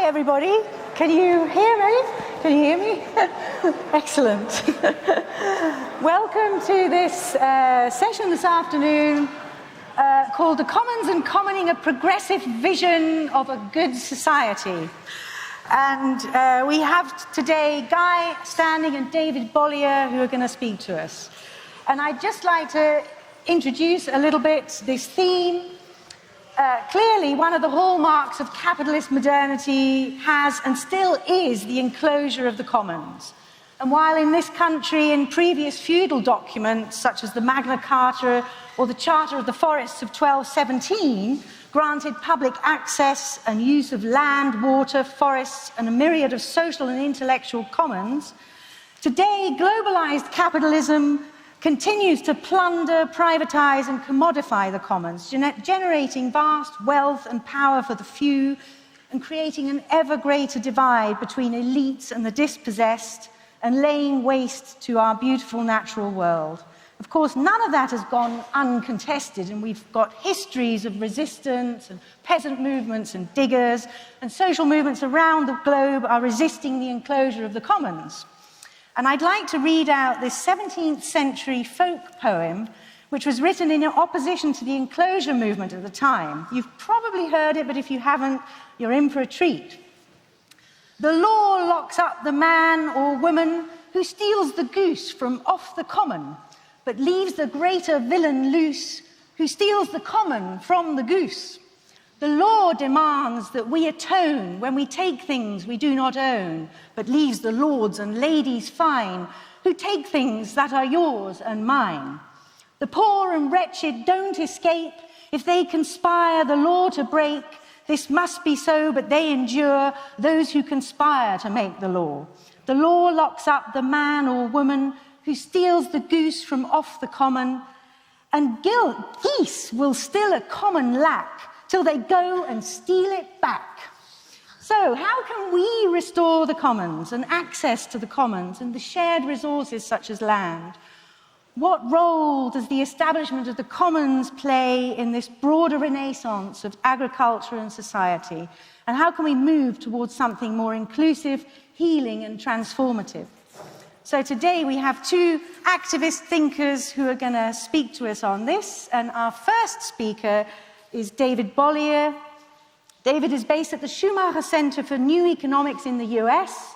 everybody. Can you hear me? Can you hear me? Excellent. Welcome to this session this afternoon called The Commons and Commoning, a Progressive Vision of a Good Society. And we have today Guy Standing and David Bollier who are going to speak to us. And I'd just like to introduce a little bit this theme. Clearly, one of the hallmarks of capitalist modernity has and still is the enclosure of the commons. And while in this country, in previous feudal documents, such as the Magna Carta or the Charter of the Forests of 1217, granted public access and use of land, water, forests, and a myriad of social and intellectual commons, today globalized capitalism continues to plunder, privatize, and commodify the commons, generating vast wealth and power for the few and creating an ever greater divide between elites and the dispossessed and laying waste to our beautiful natural world. Of course, none of that has gone uncontested, and we've got histories of resistance and peasant movements and diggers, and social movements around the globe are resisting the enclosure of the commons. And I'd like to read out this 17th century folk poem, which was written in opposition to the enclosure movement at the time. You've probably heard it, but if you haven't, you're in for a treat. The law locks up the man or woman who steals the goose from off the common, but leaves the greater villain loose who steals the common from the goose. The law demands that we atone when we take things we do not own, but leaves the lords and ladies fine, who take things that are yours and mine. The poor and wretched don't escape if they conspire the law to break. This must be so, but they endure those who conspire to make the law. The law locks up the man or woman who steals the goose from off the common, and geese will still a common lack till they go and steal it back. So how can we restore the commons and access to the commons and the shared resources such as land? What role does the establishment of the commons play in this broader renaissance of agriculture and society? And how can we move towards something more inclusive, healing, and transformative? So today we have two activist thinkers who are going to speak to us on this. And our first speaker is David Bollier. David is based at the Schumacher Center for New Economics in the US.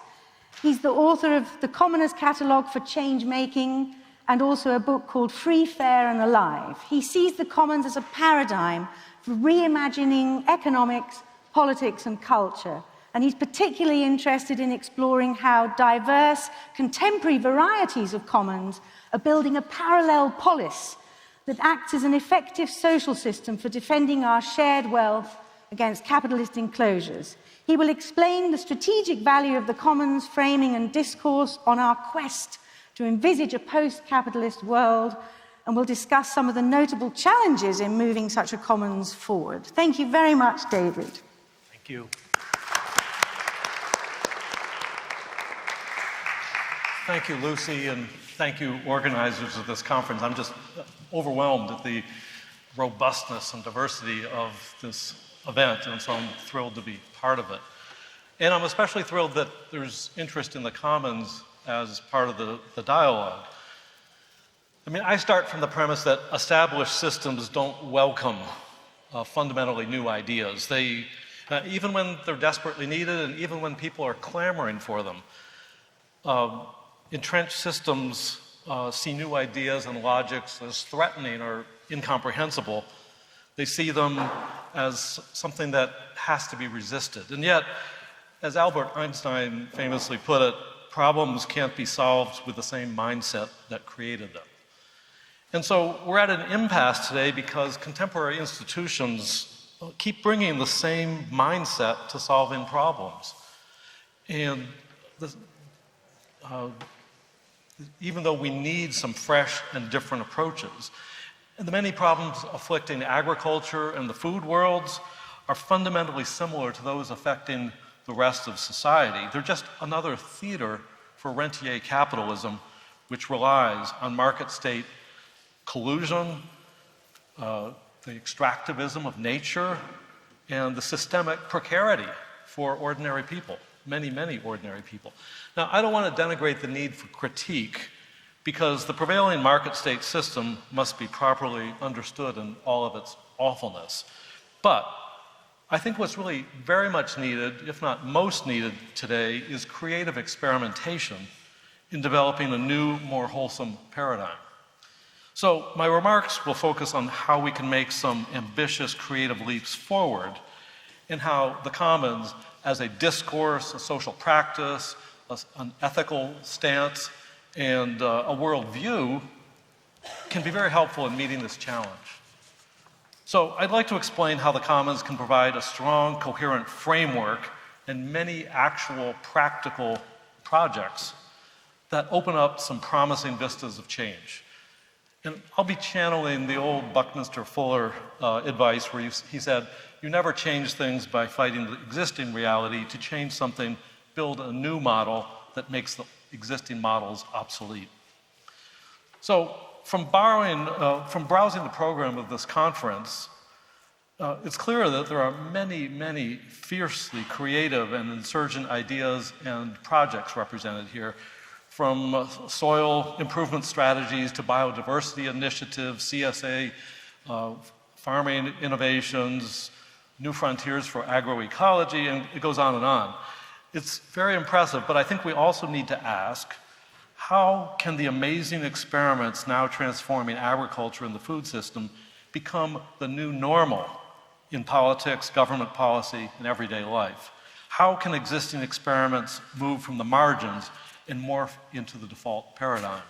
He's the author of the Commoners Catalogue for Changemaking and also a book called Free, Fair and Alive. He sees the commons as a paradigm for reimagining economics, politics and culture. And he's particularly interested in exploring how diverse contemporary varieties of commons are building a parallel polis that acts as an effective social system for defending our shared wealth against capitalist enclosures. He will explain the strategic value of the commons framing and discourse on our quest to envisage a post-capitalist world, and will discuss some of the notable challenges in moving such a commons forward. Thank you very much, David. Thank you. Thank you, Lucy, and thank you, organizers of this conference. I'm just overwhelmed at the robustness and diversity of this event, and so I'm thrilled to be part of it. And I'm especially thrilled that there's interest in the commons as part of the dialogue. I mean, I start from the premise that established systems don't welcome fundamentally new ideas. They, even when they're desperately needed and even when people are clamoring for them, entrenched systems see new ideas and logics as threatening or incomprehensible. They see them as something that has to be resisted. And yet, as Albert Einstein famously put it, problems can't be solved with the same mindset that created them. And so we're at an impasse today because contemporary institutions keep bringing the same mindset to solving problems. And even though we need some fresh and different approaches, and the many problems afflicting agriculture and the food worlds are fundamentally similar to those affecting the rest of society. They're just another theater for rentier capitalism, which relies on market state collusion, the extractivism of nature, and the systemic precarity for ordinary people, many, many ordinary people. Now, I don't want to denigrate the need for critique, because the prevailing market state system must be properly understood in all of its awfulness. But I think what's really very much needed, if not most needed today, is creative experimentation in developing a new, more wholesome paradigm. So my remarks will focus on how we can make some ambitious creative leaps forward, and how the commons as a discourse, a social practice, an ethical stance, and a worldview can be very helpful in meeting this challenge. So I'd like to explain how the commons can provide a strong, coherent framework and many actual practical projects that open up some promising vistas of change. And I'll be channeling the old Buckminster Fuller advice where he said, you never change things by fighting the existing reality. To change something, build a new model that makes the existing models obsolete. So from browsing the program of this conference, it's clear that there are many, many fiercely creative and insurgent ideas and projects represented here, from soil improvement strategies to biodiversity initiatives, CSA, farming innovations, new frontiers for agroecology, and it goes on and on. It's very impressive, but I think we also need to ask, how can the amazing experiments now transforming agriculture and the food system become the new normal in politics, government policy, and everyday life? How can existing experiments move from the margins and morph into the default paradigm?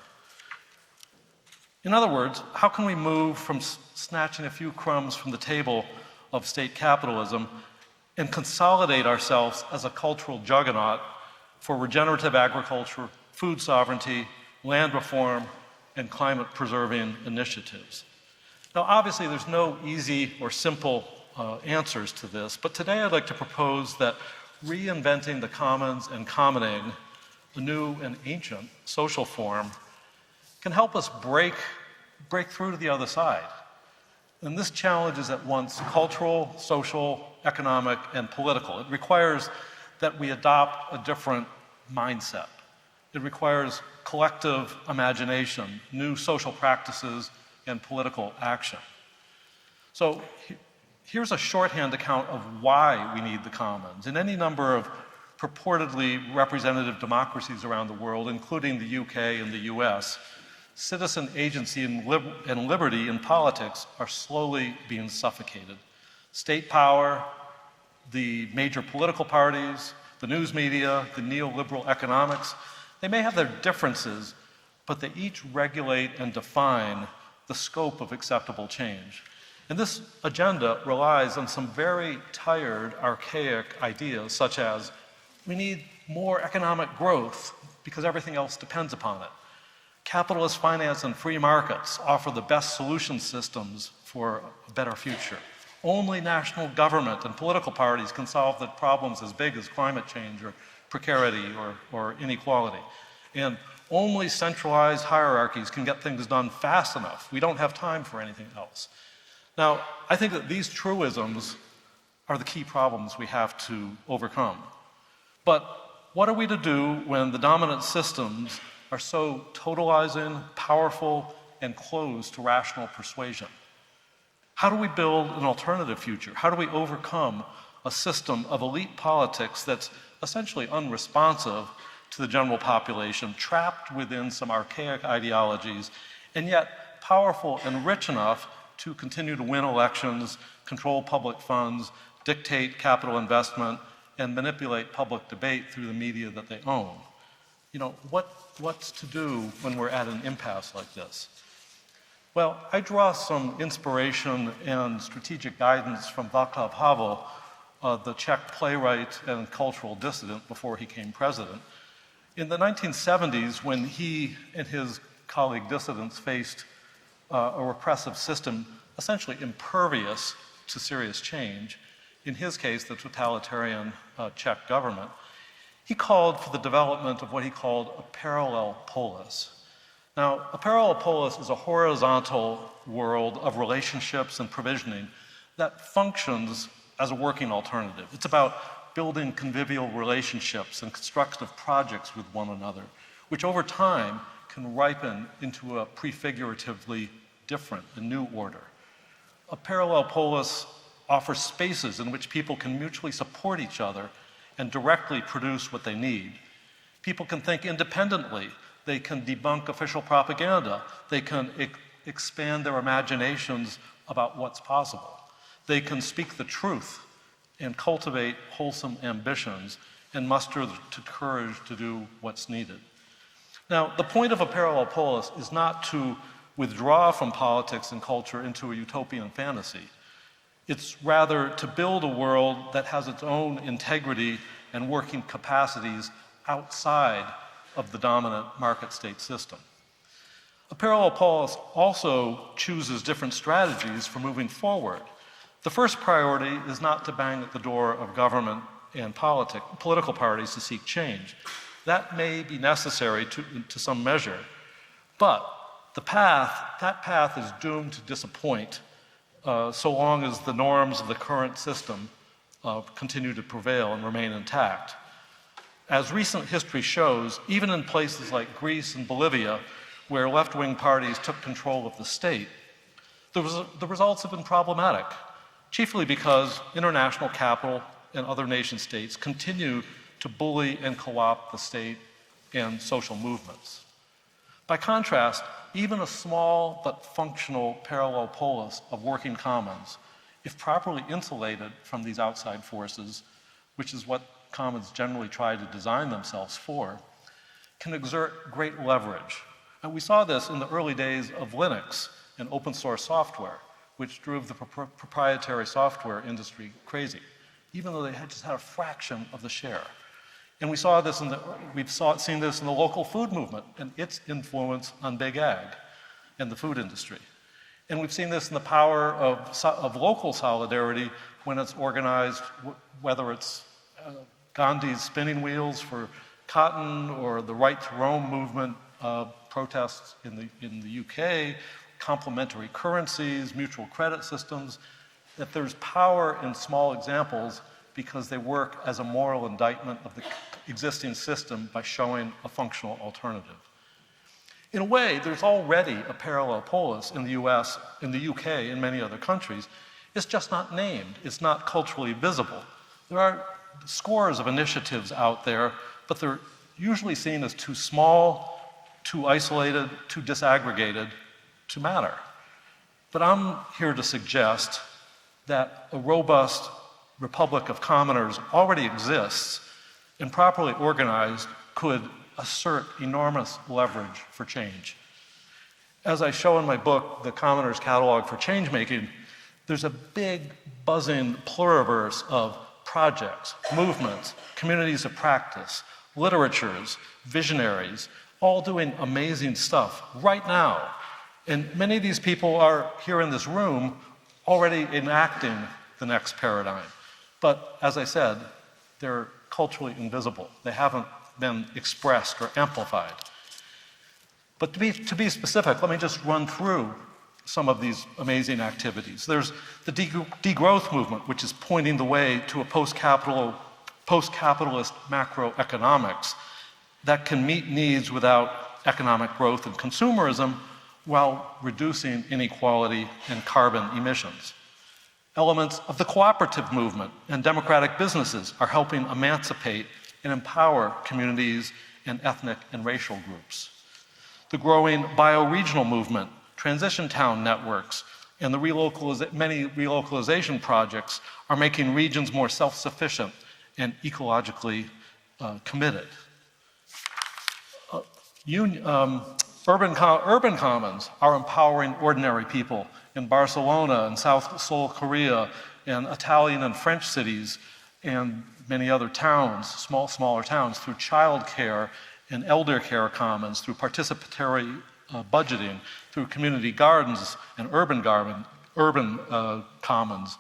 In other words, how can we move from snatching a few crumbs from the table of state capitalism and consolidate ourselves as a cultural juggernaut for regenerative agriculture, food sovereignty, land reform, and climate-preserving initiatives? Now, obviously, there's no easy or simple answers to this, but today I'd like to propose that reinventing the commons and commoning, a new and ancient social form, can help us break through to the other side. And this challenge is at once cultural, social, economic, and political. It requires that we adopt a different mindset. It requires collective imagination, new social practices, and political action. So here's a shorthand account of why we need the commons. In any number of purportedly representative democracies around the world, including the UK and the US, citizen agency and liberty in politics are slowly being suffocated. State power, the major political parties, the news media, the neoliberal economics, they may have their differences, but they each regulate and define the scope of acceptable change. And this agenda relies on some very tired, archaic ideas, such as we need more economic growth because everything else depends upon it. Capitalist finance and free markets offer the best solution systems for a better future. Only national government and political parties can solve the problems as big as climate change or precarity or inequality. And only centralized hierarchies can get things done fast enough. We don't have time for anything else. Now, I think that these truisms are the key problems we have to overcome. But what are we to do when the dominant systems are so totalizing, powerful, and closed to rational persuasion? How do we build an alternative future? How do we overcome a system of elite politics that's essentially unresponsive to the general population, trapped within some archaic ideologies, and yet powerful and rich enough to continue to win elections, control public funds, dictate capital investment, and manipulate public debate through the media that they own? You know, what's to do when we're at an impasse like this? Well, I draw some inspiration and strategic guidance from Václav Havel, the Czech playwright and cultural dissident before he became president. In the 1970s, when he and his colleague dissidents faced a repressive system essentially impervious to serious change, in his case, the totalitarian Czech government, he called for the development of what he called a parallel polis. Now, a parallel polis is a horizontal world of relationships and provisioning that functions as a working alternative. It's about building convivial relationships and constructive projects with one another, which over time can ripen into a prefiguratively different and new order. A parallel polis offers spaces in which people can mutually support each other and directly produce what they need. People can think independently. They can debunk official propaganda. They can expand their imaginations about what's possible. They can speak the truth and cultivate wholesome ambitions and muster the courage to do what's needed. Now, the point of a parallel polis is not to withdraw from politics and culture into a utopian fantasy. It's rather to build a world that has its own integrity and working capacities outside of the dominant market state system. A parallel polis also chooses different strategies for moving forward. The first priority is not to bang at the door of government and political parties to seek change. That may be necessary to some measure, but that path is doomed to disappoint so long as the norms of the current system continue to prevail and remain intact. As recent history shows, even in places like Greece and Bolivia, where left-wing parties took control of the state, the results have been problematic, chiefly because international capital and other nation states continue to bully and co-opt the state and social movements. By contrast, even a small but functional parallel polis of working commons, if properly insulated from these outside forces, which is what commons generally try to design themselves for, can exert great leverage. And we saw this in the early days of Linux and open source software, which drove the proprietary software industry crazy, even though they had just had a fraction of the share. And we saw this seen this in the local food movement and its influence on big ag and the food industry. And we've seen this in the power of local solidarity when it's organized, whether it's Gandhi's spinning wheels for cotton or the Right to Roam movement protests in the UK, complementary currencies, mutual credit systems, that there's power in small examples because they work as a moral indictment of the existing system by showing a functional alternative. In a way, there's already a parallel polis in the US, in the UK, and many other countries. It's just not named. It's not culturally visible. There are scores of initiatives out there, but they're usually seen as too small, too isolated, too disaggregated to matter. But I'm here to suggest that a robust republic of commoners already exists and properly organized could assert enormous leverage for change. As I show in my book, The Commoners Catalog for Changemaking, there's a big buzzing pluriverse of projects, movements, communities of practice, literatures, visionaries, all doing amazing stuff right now. And many of these people are here in this room already enacting the next paradigm. But as I said, they're culturally invisible. They haven't been expressed or amplified. But to be specific, let me just run through some of these amazing activities. There's the degrowth movement, which is pointing the way to a post-capitalist macroeconomics that can meet needs without economic growth and consumerism while reducing inequality and carbon emissions. Elements of the cooperative movement and democratic businesses are helping emancipate and empower communities and ethnic and racial groups. The growing bioregional movement, transition town networks, and the many relocalization projects are making regions more self-sufficient and ecologically committed. Urban commons are empowering ordinary people in Barcelona and South Seoul, Korea, and Italian and French cities, and many other towns, smaller towns, through childcare and elder care commons, through participatory budgeting, through community gardens and urban commons,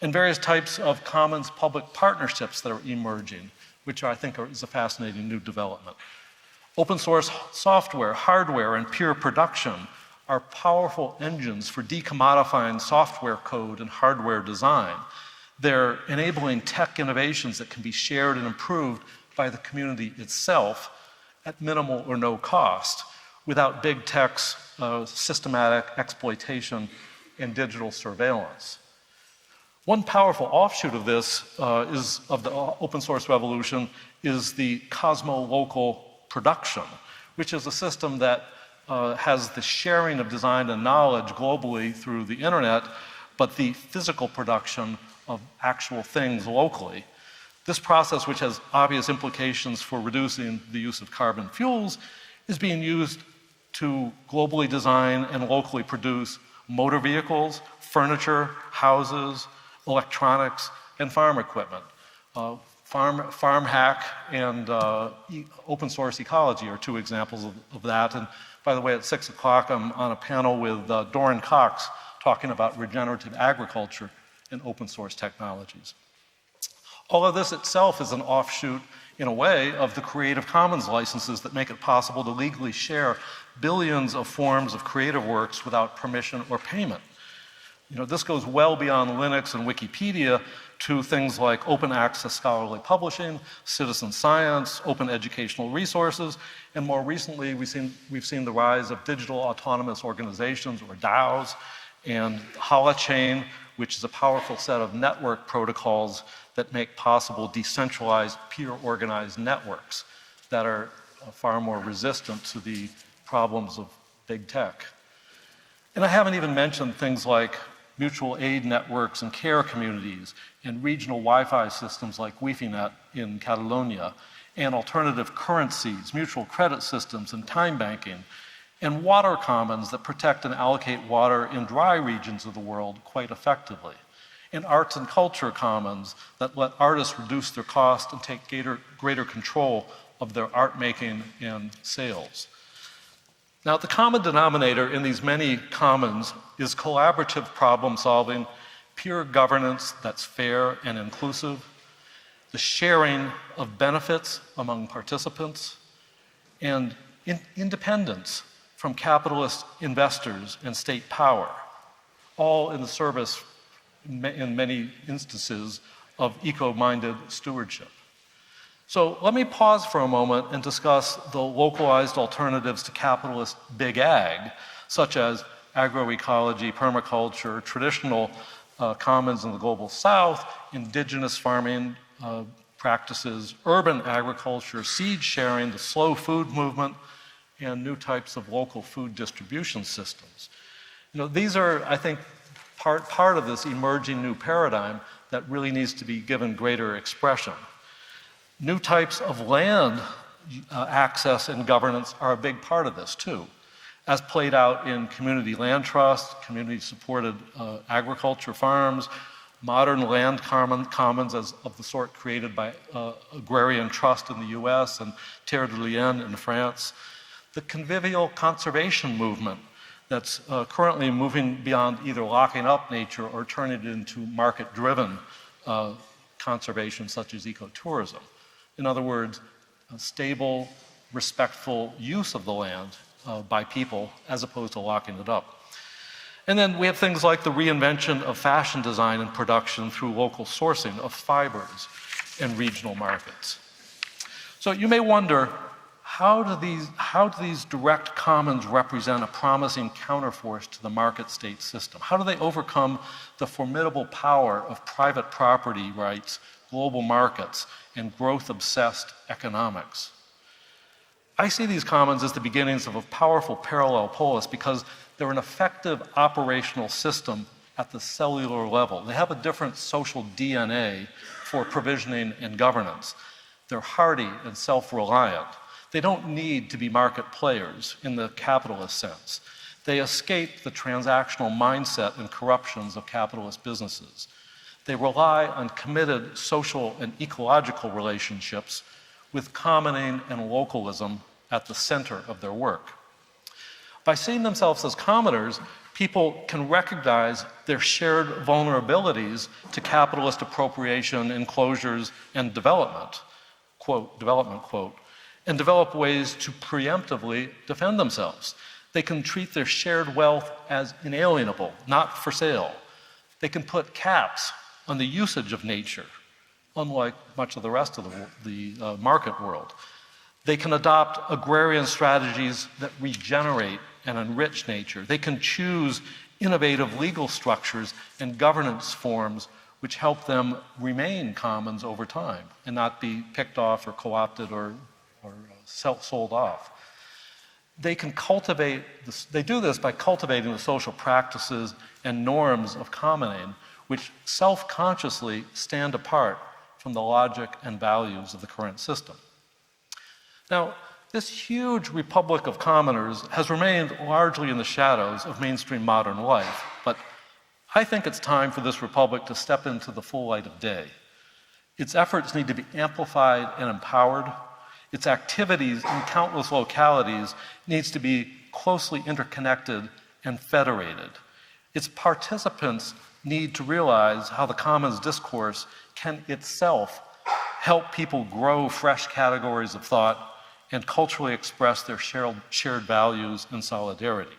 and various types of commons public partnerships that are emerging, which I think is a fascinating new development. Open source software, hardware, and peer production are powerful engines for decommodifying software code and hardware design They're enabling tech innovations that can be shared and improved by the community itself at minimal or no cost, without big tech's systematic exploitation and digital surveillance. One powerful offshoot of this of the open source revolution is the cosmo-local production, which is a system that has the sharing of design and knowledge globally through the internet, but the physical production of actual things locally. This process, which has obvious implications for reducing the use of carbon fuels, is being used to globally design and locally produce motor vehicles, furniture, houses, electronics, and farm equipment. Farm Hack and open source ecology are two examples of that. And by the way, at 6 o'clock, I'm on a panel with Doran Cox talking about regenerative agriculture and open source technologies. All of this itself is an offshoot, in a way, of the Creative Commons licenses that make it possible to legally share billions of forms of creative works without permission or payment. This goes well beyond Linux and Wikipedia to things like open access scholarly publishing, citizen science, open educational resources, and more recently we've seen the rise of digital autonomous organizations, or DAOs, and Holochain, which is a powerful set of network protocols that make possible decentralized, peer-organized networks that are far more resistant to the problems of big tech. And I haven't even mentioned things like mutual aid networks and care communities, and regional Wi-Fi systems like Wi-Fi-Net in Catalonia, and alternative currencies, mutual credit systems, and time banking, and water commons that protect and allocate water in dry regions of the world quite effectively, and arts and culture commons that let artists reduce their cost and take greater control of their art making and sales. Now, the common denominator in these many commons is collaborative problem solving, peer governance that's fair and inclusive, the sharing of benefits among participants, and independence from capitalist investors and state power, all in the service, in many instances, of eco-minded stewardship. So let me pause for a moment and discuss the localized alternatives to capitalist big ag, such as agroecology, permaculture, traditional commons in the global south, indigenous farming practices, urban agriculture, seed sharing, the slow food movement, and new types of local food distribution systems. These are, I think, part of this emerging new paradigm that really needs to be given greater expression. New types of land access and governance are a big part of this too, as played out in community land trust, community-supported agriculture farms, modern land commons of the sort created by agrarian trust in the US and Terre de Liens in France, the convivial conservation movement that's currently moving beyond either locking up nature or turning it into market-driven conservation such as ecotourism. In other words, a stable, respectful use of the land by people as opposed to locking it up. And then we have things like the reinvention of fashion design and production through local sourcing of fibers and regional markets. So you may wonder, how do these direct commons represent a promising counterforce to the market state system? How do they overcome the formidable power of private property rights, global markets, and growth-obsessed economics? I see these commons as the beginnings of a powerful parallel polis because they're an effective operational system at the cellular level. They have a different social DNA for provisioning and governance. They're hardy and self-reliant. They don't need to be market players in the capitalist sense. They escape the transactional mindset and corruptions of capitalist businesses. They rely on committed social and ecological relationships with commoning and localism at the center of their work. By seeing themselves as commoners, people can recognize their shared vulnerabilities to capitalist appropriation, enclosures, and development, quote, and develop ways to preemptively defend themselves. They can treat their shared wealth as inalienable, not for sale. They can put caps on the usage of nature, unlike much of the rest of the market world. They can adopt agrarian strategies that regenerate and enrich nature. They can choose innovative legal structures and governance forms which help them remain commons over time and not be picked off or co-opted or sold off. They can cultivate, they do this by cultivating the social practices and norms of commoning, which self-consciously stand apart from the logic and values of the current system. Now, this huge republic of commoners has remained largely in the shadows of mainstream modern life, but I think it's time for this republic to step into the full light of day. Its efforts need to be amplified and empowered. Its activities in countless localities needs to be closely interconnected and federated. Its participants need to realize how the commons discourse can itself help people grow fresh categories of thought and culturally express their shared values and solidarity.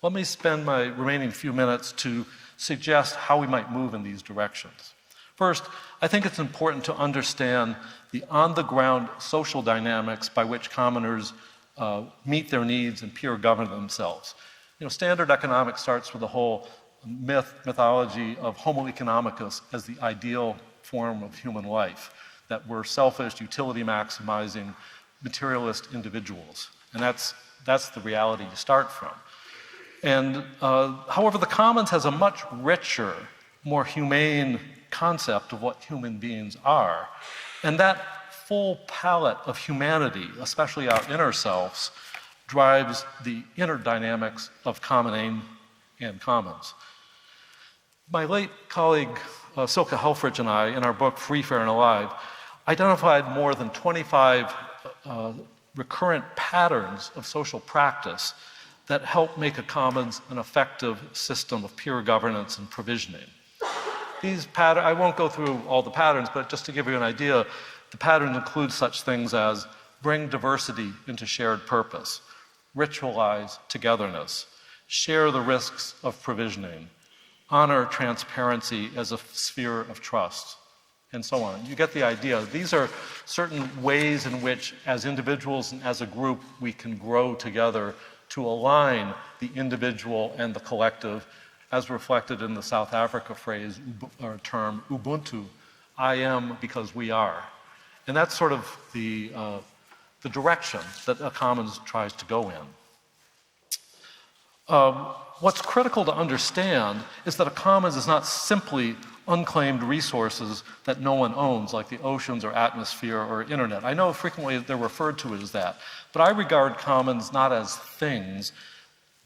Let me spend my remaining few minutes to suggest how we might move in these directions. First, I think it's important to understand the on-the-ground social dynamics by which commoners meet their needs and peer govern themselves. Standard economics starts with the whole mythology of Homo economicus as the ideal form of human life, that we're selfish, utility maximizing, materialist individuals. And that's the reality you start from. And however, the commons has a much richer, more humane concept of what human beings are. And that full palette of humanity, especially our inner selves, drives the inner dynamics of commoning and commons. My late colleague Silke Helfrich and I, in our book Free, Fair, and Alive, identified more than 25 recurrent patterns of social practice that help make a commons an effective system of peer governance and provisioning. These patterns, I won't go through all the patterns, but just to give you an idea, the patterns include such things as bring diversity into shared purpose, ritualize togetherness, share the risks of provisioning, honor transparency as a sphere of trust, and so on. You get the idea. These are certain ways in which, as individuals and as a group, we can grow together to align the individual and the collective, as reflected in the South Africa phrase or term Ubuntu, I am because we are. And that's sort of the direction that a commons tries to go in. What's critical to understand is that a commons is not simply unclaimed resources that no one owns, like the oceans or atmosphere or internet. I know frequently they're referred to as that, but I regard commons not as things,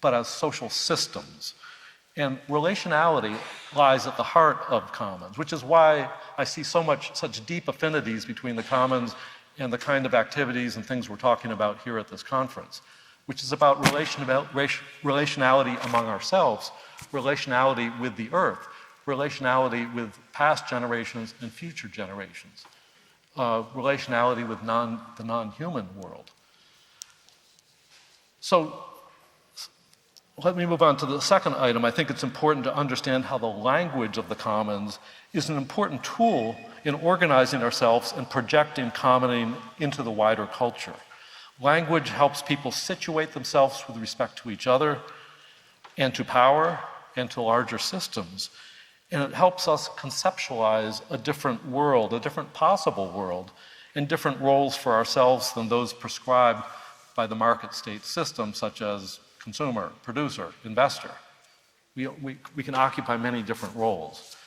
but as social systems. And relationality lies at the heart of commons, which is why I see such deep affinities between the commons and the kind of activities and things we're talking about here at this conference, which is about relationality among ourselves, relationality with the earth, relationality with past generations and future generations, relationality with the non-human world. So let me move on to the second item. I think it's important to understand how the language of the commons is an important tool in organizing ourselves and projecting commoning into the wider culture. Language helps people situate themselves with respect to each other and to power and to larger systems. And it helps us conceptualize a different world, a different possible world, and different roles for ourselves than those prescribed by the market state system, such as consumer, producer, investor. We can occupy many different roles.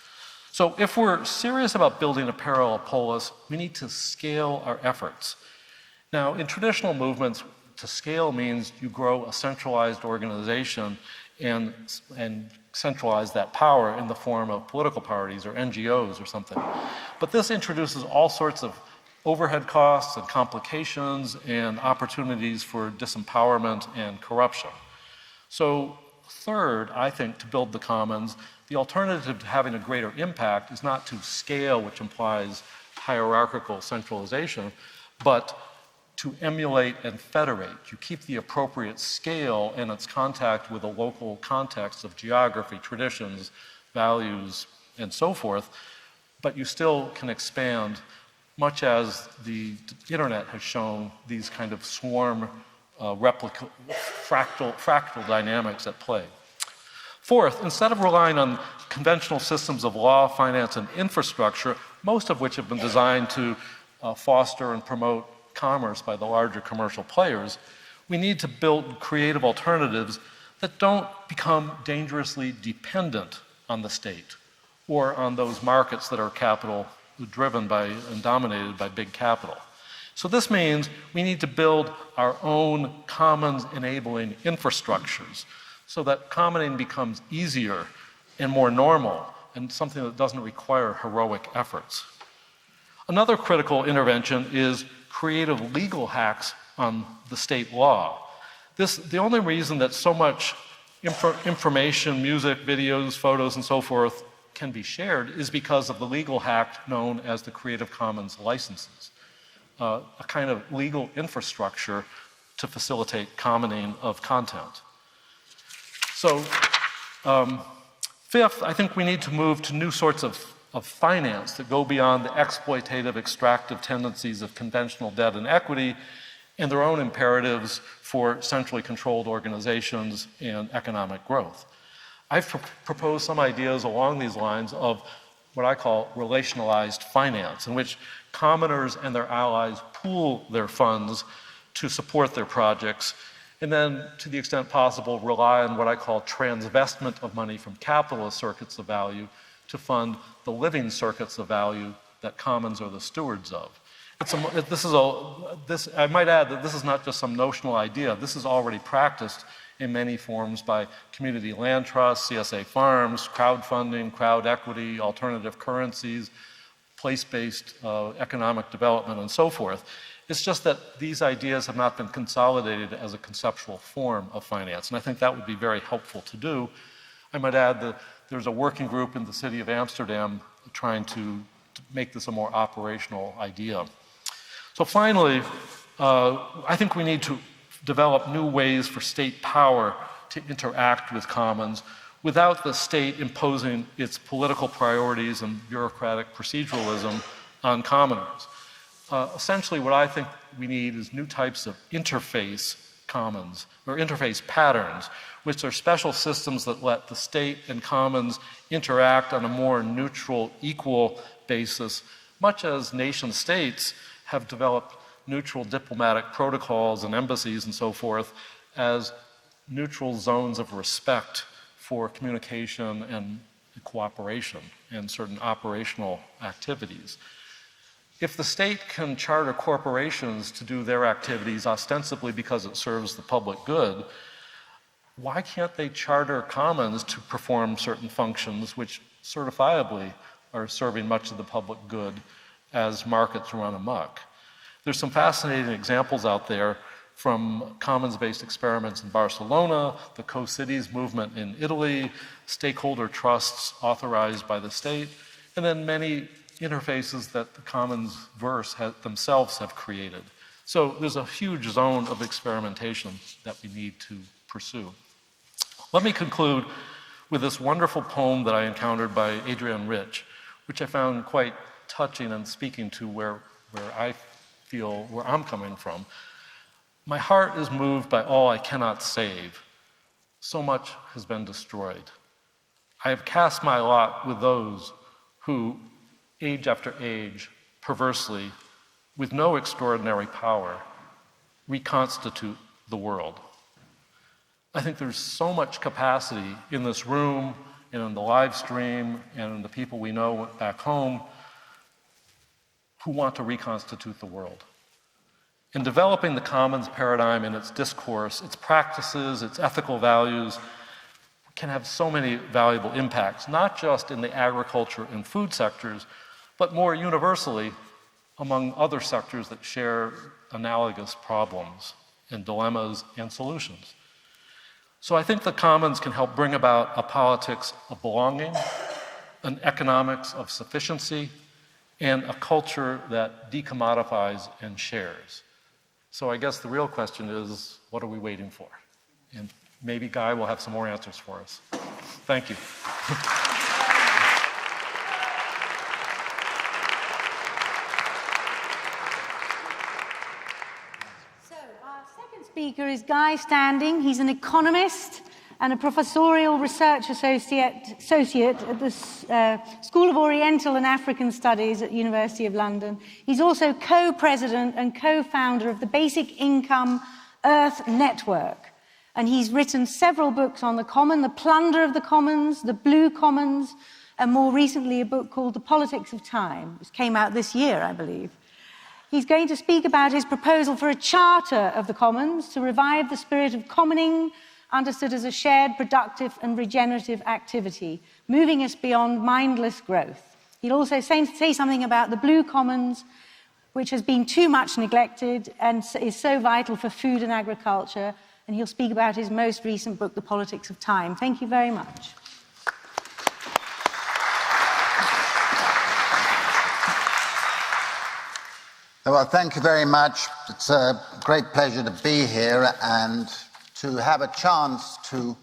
So if we're serious about building a parallel polis, we need to scale our efforts. Now, in traditional movements, to scale means you grow a centralized organization and centralize that power in the form of political parties or NGOs or something. But this introduces all sorts of overhead costs and complications and opportunities for disempowerment and corruption. So third, I think, to build the commons, the alternative to having a greater impact is not to scale, which implies hierarchical centralization, but to emulate and federate. You keep the appropriate scale and its contact with a local context of geography, traditions, values, and so forth, but you still can expand, much as the internet has shown these kind of swarm fractal dynamics at play. Fourth, instead of relying on conventional systems of law, finance, and infrastructure, most of which have been designed to foster and promote commerce by the larger commercial players, we need to build creative alternatives that don't become dangerously dependent on the state or on those markets that are capital driven by and dominated by big capital. So this means we need to build our own commons enabling infrastructures so that commoning becomes easier and more normal and something that doesn't require heroic efforts. Another critical intervention is creative legal hacks on the state law. The only reason that so much information, music, videos, photos, and so forth can be shared is because of the legal hack known as the Creative Commons licenses, a kind of legal infrastructure to facilitate commoning of content. So, fifth, I think we need to move to new sorts of finance that go beyond the exploitative, extractive tendencies of conventional debt and equity and their own imperatives for centrally controlled organizations and economic growth. I've proposed some ideas along these lines of what I call relationalized finance, in which commoners and their allies pool their funds to support their projects, and then, to the extent possible, rely on what I call transvestment of money from capitalist circuits of value to fund the living circuits of value that commons are the stewards of. I might add that this is not just some notional idea. This is already practiced in many forms by community land trusts, CSA farms, crowdfunding, crowd equity, alternative currencies, place-based economic development, and so forth. It's just that these ideas have not been consolidated as a conceptual form of finance, and I think that would be very helpful to do. I might add that there's a working group in the city of Amsterdam trying to make this a more operational idea. So finally, I think we need to develop new ways for state power to interact with commons without the state imposing its political priorities and bureaucratic proceduralism on commoners. Essentially, what I think we need is new types of interface commons, or interface patterns, which are special systems that let the state and commons interact on a more neutral, equal basis, much as nation states have developed neutral diplomatic protocols and embassies and so forth as neutral zones of respect for communication and cooperation and certain operational activities. If the state can charter corporations to do their activities ostensibly because it serves the public good, why can't they charter commons to perform certain functions which certifiably are serving much of the public good as markets run amok? There's some fascinating examples out there from commons-based experiments in Barcelona, the Co-Cities movement in Italy, stakeholder trusts authorized by the state, and then many interfaces that the commons-verse themselves have created. So there's a huge zone of experimentation that we need to pursue. Let me conclude with this wonderful poem that I encountered by Adrienne Rich, which I found quite touching and speaking to where I feel, where I'm coming from. My heart is moved by all I cannot save. So much has been destroyed. I have cast my lot with those who, age after age, perversely, with no extraordinary power, reconstitute the world. I think there's so much capacity in this room and in the live stream and in the people we know back home who want to reconstitute the world. In developing the commons paradigm and its discourse, its practices, its ethical values can have so many valuable impacts, not just in the agriculture and food sectors, but more universally among other sectors that share analogous problems and dilemmas and solutions. So I think the commons can help bring about a politics of belonging, an economics of sufficiency, and a culture that decommodifies and shares. So I guess the real question is, what are we waiting for? And maybe Guy will have some more answers for us. Thank you. speaker is Guy Standing. He's an economist and a professorial research associate at the School of Oriental and African Studies at the University of London. He's also co-president and co-founder of the Basic Income Earth Network. And he's written several books on the common, The Plunder of the Commons, The Blue Commons, and more recently a book called The Politics of Time, which came out this year, I believe. He's going to speak about his proposal for a charter of the commons to revive the spirit of commoning, understood as a shared, productive and regenerative activity, moving us beyond mindless growth. He'll also say something about the blue commons, which has been too much neglected and is so vital for food and agriculture. And he'll speak about his most recent book, The Politics of Time. Thank you very much. Well, thank you very much. It's a great pleasure to be here and to have a chance to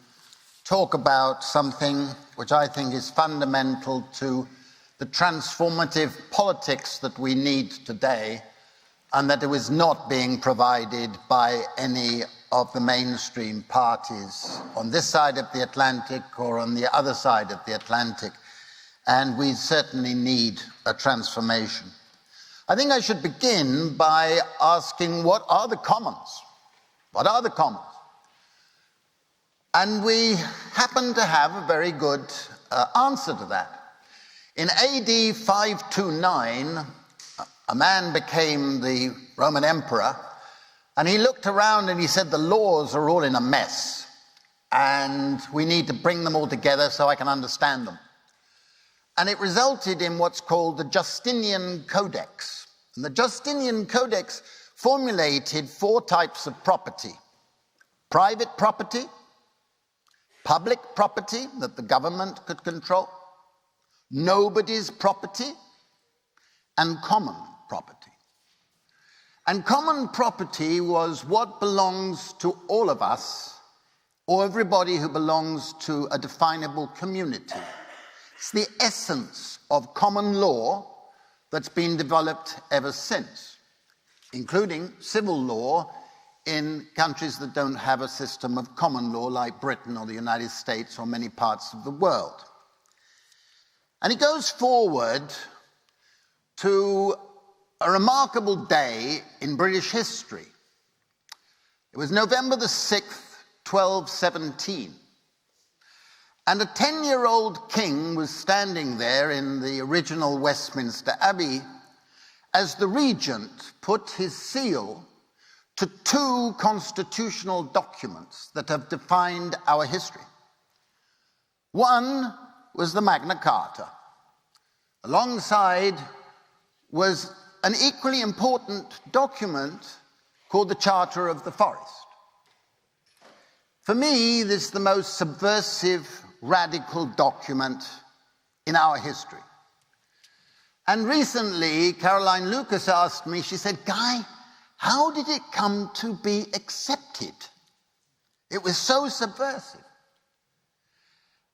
talk about something which I think is fundamental to the transformative politics that we need today, and that it was not being provided by any of the mainstream parties on this side of the Atlantic or on the other side of the Atlantic. And we certainly need a transformation. I think I should begin by asking, what are the commons? What are the commons? And we happen to have a very good answer to that. In AD 529, a man became the Roman emperor, and he looked around and he said, the laws are all in a mess, and we need to bring them all together so I can understand them. And it resulted in what's called the Justinian Codex. And the Justinian Codex formulated 4 types of property: private property, public property that the government could control, nobody's property, and common property. And common property was what belongs to all of us, or everybody who belongs to a definable community. It's the essence of common law that's been developed ever since, including civil law in countries that don't have a system of common law like Britain or the United States or many parts of the world. And it goes forward to a remarkable day in British history. It was November the 6th, 1217. And a 10-year-old king was standing there in the original Westminster Abbey as the regent put his seal to 2 constitutional documents that have defined our history. One was the Magna Carta. Alongside was an equally important document called the Charter of the Forest. For me, this is the most subversive, radical document in our history. And recently, Caroline Lucas asked me, she said, Guy, how did it come to be accepted? It was so subversive.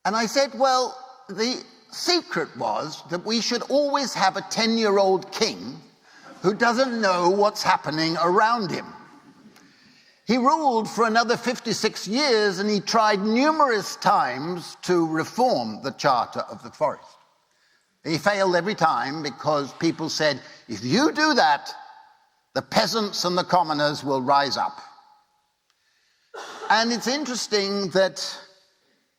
And I said, well, the secret was that we should always have a 10-year-old king who doesn't know what's happening around him. He ruled for another 56 years, and he tried numerous times to reform the Charter of the Forest. He failed every time because people said, if you do that, the peasants and the commoners will rise up. And it's interesting that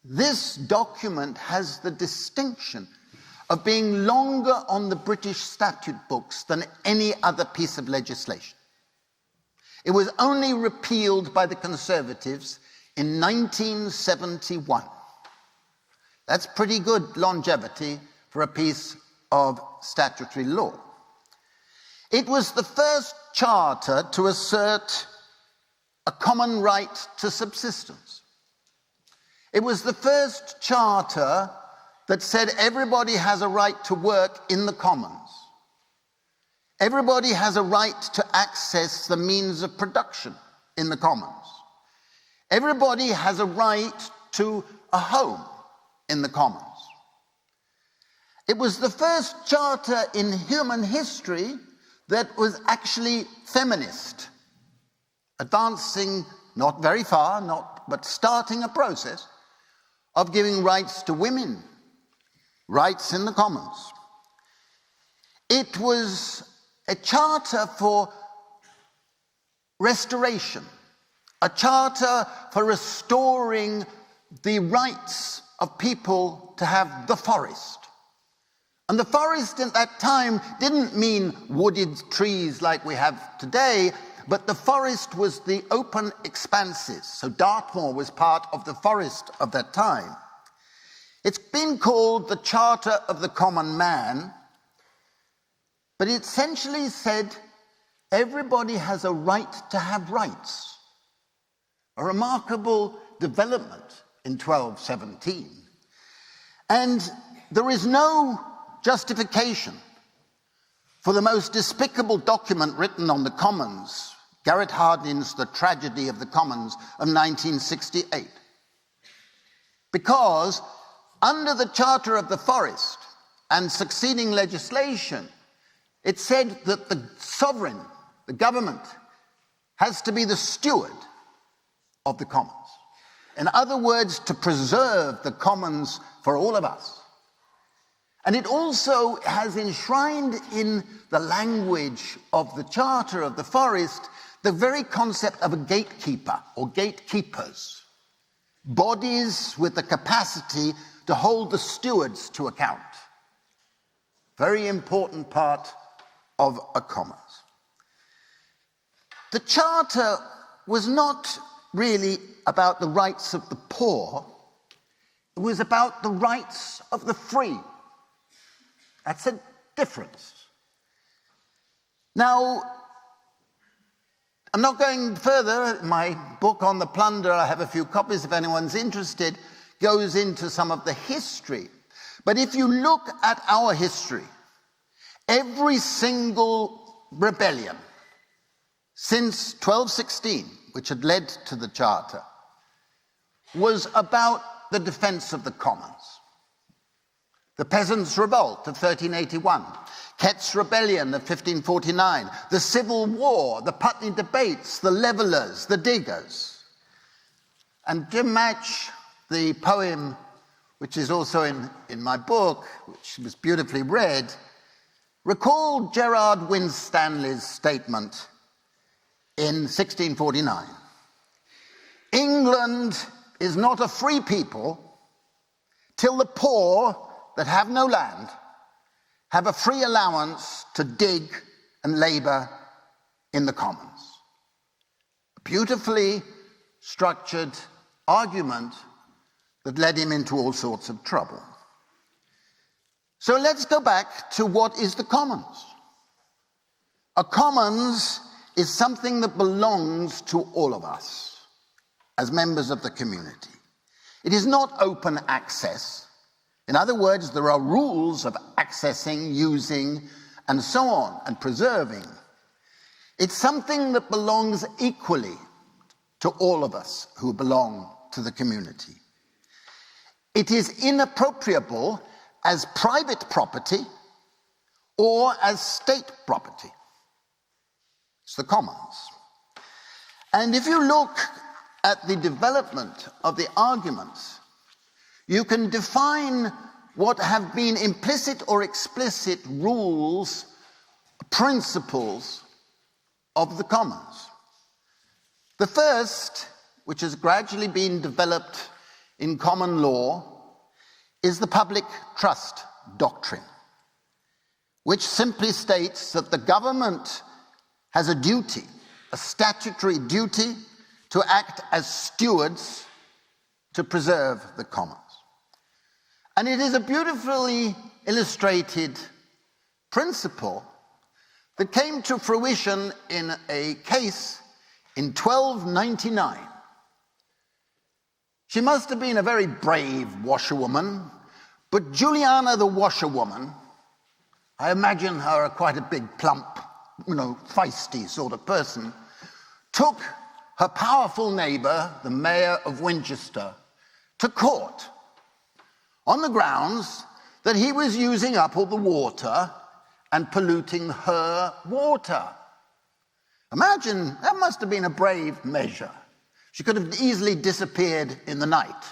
this document has the distinction of being longer on the British statute books than any other piece of legislation. It was only repealed by the Conservatives in 1971. That's pretty good longevity for a piece of statutory law. It was the first charter to assert a common right to subsistence. It was the first charter that said everybody has a right to work in the commons. Everybody has a right to access the means of production in the commons. Everybody has a right to a home in the commons. It was the first charter in human history that was actually feminist. advancing not very far, but starting a process of giving rights to women, rights in the commons. It was a charter for restoration, a charter for restoring the rights of people to have the forest. And the forest at that time didn't mean wooded trees like we have today, but the forest was the open expanses. So Dartmoor was part of the forest of that time. It's been called the Charter of the Common Man, but it essentially said everybody has a right to have rights. A remarkable development in 1217. And there is no justification for the most despicable document written on the commons, Garrett Hardin's The Tragedy of the Commons of 1968. Because under the Charter of the Forest and succeeding legislation, it said that the sovereign, the government, has to be the steward of the commons. In other words, to preserve the commons for all of us. And it also has enshrined in the language of the Charter of the Forest the very concept of a gatekeeper or gatekeepers, bodies with the capacity to hold the stewards to account. Very important part of a commons. The Charter was not really about the rights of the poor, it was about the rights of the free. That's a difference. Now, I'm not going further. My book on the Plunder, I have a few copies if anyone's interested, goes into some of the history. But if you look at our history, every single rebellion since 1216, which had led to the Charter, was about the defense of the commons. The Peasants' Revolt of 1381, Kett's Rebellion of 1549, the Civil War, the Putney Debates, the Levellers, the Diggers. And to match the poem, which is also in my book, which was beautifully read, recall Gerard Winstanley's statement in 1649. England is not a free people till the poor that have no land have a free allowance to dig and labour in the commons. A beautifully structured argument that led him into all sorts of trouble. So let's go back to what is the commons. A commons is something that belongs to all of us as members of the community. It is not open access. In other words, there are rules of accessing, using, and so on, and preserving. It's something that belongs equally to all of us who belong to the community. It is inappropriable as private property or as state property. It's the commons. And if you look at the development of the arguments, you can define what have been implicit or explicit rules, principles of the commons. The first, which has gradually been developed in common law, is the public trust doctrine, which simply states that the government has a duty, a statutory duty, to act as stewards to preserve the commons. And it is a beautifully illustrated principle that came to fruition in a case in 1299. She must have been a very brave washerwoman, but Juliana the washerwoman, I imagine her quite a big, plump, feisty sort of person, took her powerful neighbour, the mayor of Winchester, to court on the grounds that he was using up all the water and polluting her water. A Imagine, that must have been a brave measure. She could have easily disappeared in the night.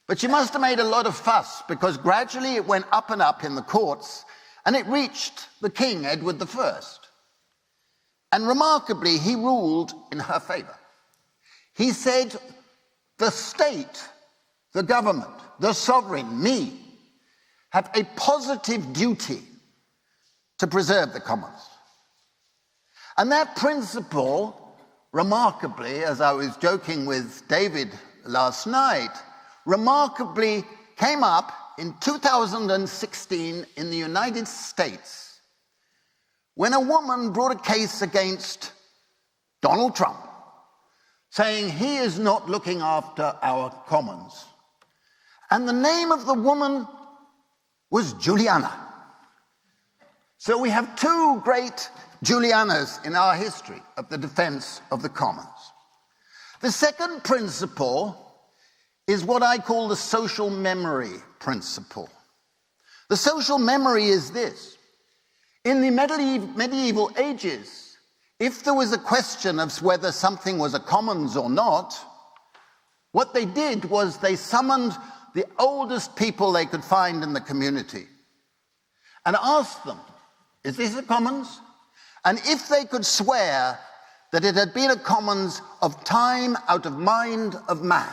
But she must have made a lot of fuss, because gradually it went up and up in the courts, and it reached the king, Edward I. And remarkably, he ruled in her favor. He said, the state, the government, the sovereign, me, have a positive duty to preserve the commons. And that principle, remarkably, as I was joking with David last night, remarkably came up in 2016 in the United States when a woman brought a case against Donald Trump, saying he is not looking after our commons. And the name of the woman was Juliana. So we have two great Julianas in our history of the defense of the commons. The second principle is what I call the social memory principle. The social memory is this. In the medieval ages, if there was a question of whether something was a commons or not, what they did was they summoned the oldest people they could find in the community and asked them, is this a commons? And if they could swear that it had been a commons of time out of mind of man,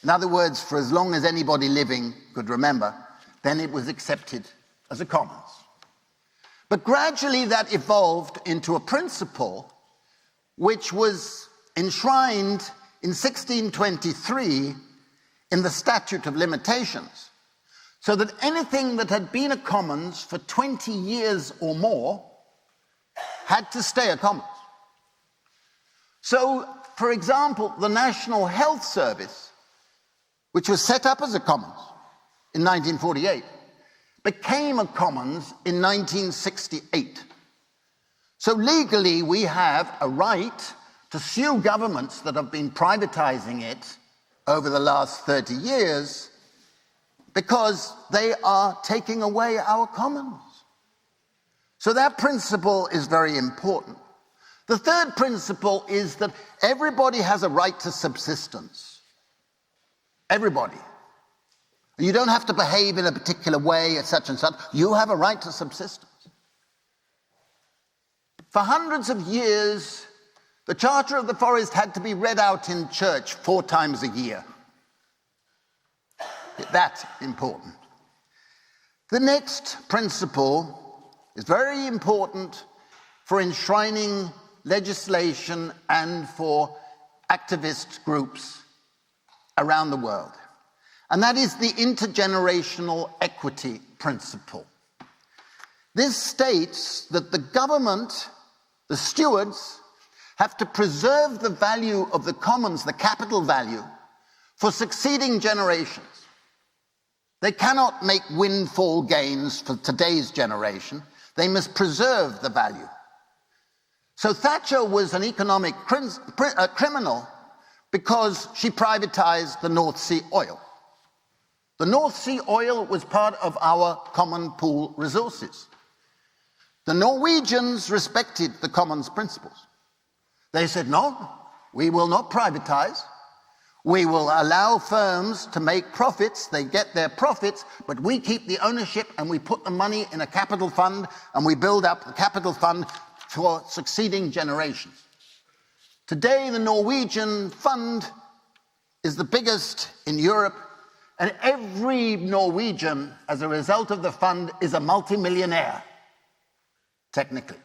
in other words, for as long as anybody living could remember, then it was accepted as a commons. But gradually that evolved into a principle which was enshrined in 1623 in the Statute of Limitations, so that anything that had been a commons for 20 years or more had to stay a commons. So, for example, the National Health Service, which was set up as a commons in 1948, became a commons in 1968. So legally we have a right to sue governments that have been privatizing it over the last 30 years because they are taking away our commons. So that principle is very important. The third principle is that everybody has a right to subsistence. Everybody. You don't have to behave in a particular way, such and such. You have a right to subsistence. For hundreds of years, the Charter of the Forest had to be read out in church 4 times a year. That's important. The next principle is very important for enshrining legislation and for activist groups around the world. And that is the intergenerational equity principle. This states that the government, the stewards, have to preserve the value of the commons, the capital value, for succeeding generations. They cannot make windfall gains for today's generation. They must preserve the value. So Thatcher was an economic criminal because she privatized the North Sea oil. The North Sea oil was part of our common pool resources. The Norwegians respected the commons principles. They said, no, we will not privatize. We will allow firms to make profits. They get their profits, but we keep the ownership and we put the money in a capital fund and we build up the capital fund for succeeding generations. Today, the Norwegian fund is the biggest in Europe, and every Norwegian, as a result of the fund, is a multimillionaire, technically.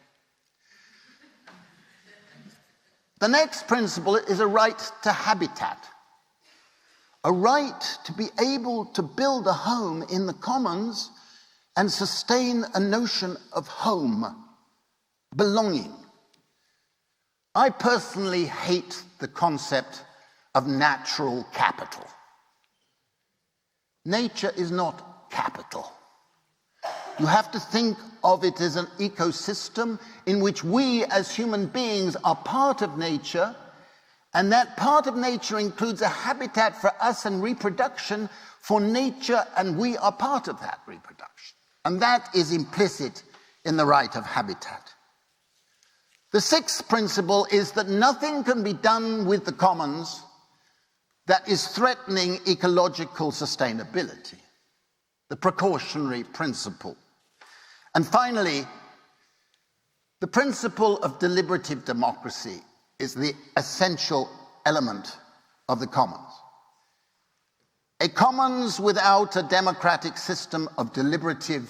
The next principle is a right to habitat. A right to be able to build a home in the commons and sustain a notion of home, belonging. I personally hate the concept of natural capital. Nature is not capital. You have to think of it as an ecosystem in which we as human beings are part of nature, and that part of nature includes a habitat for us and reproduction for nature, and we are part of that reproduction. And that is implicit in the right of habitat. The sixth principle is that nothing can be done with the commons that is threatening ecological sustainability, the precautionary principle. And finally, the principle of deliberative democracy is the essential element of the commons. A commons without a democratic system of deliberative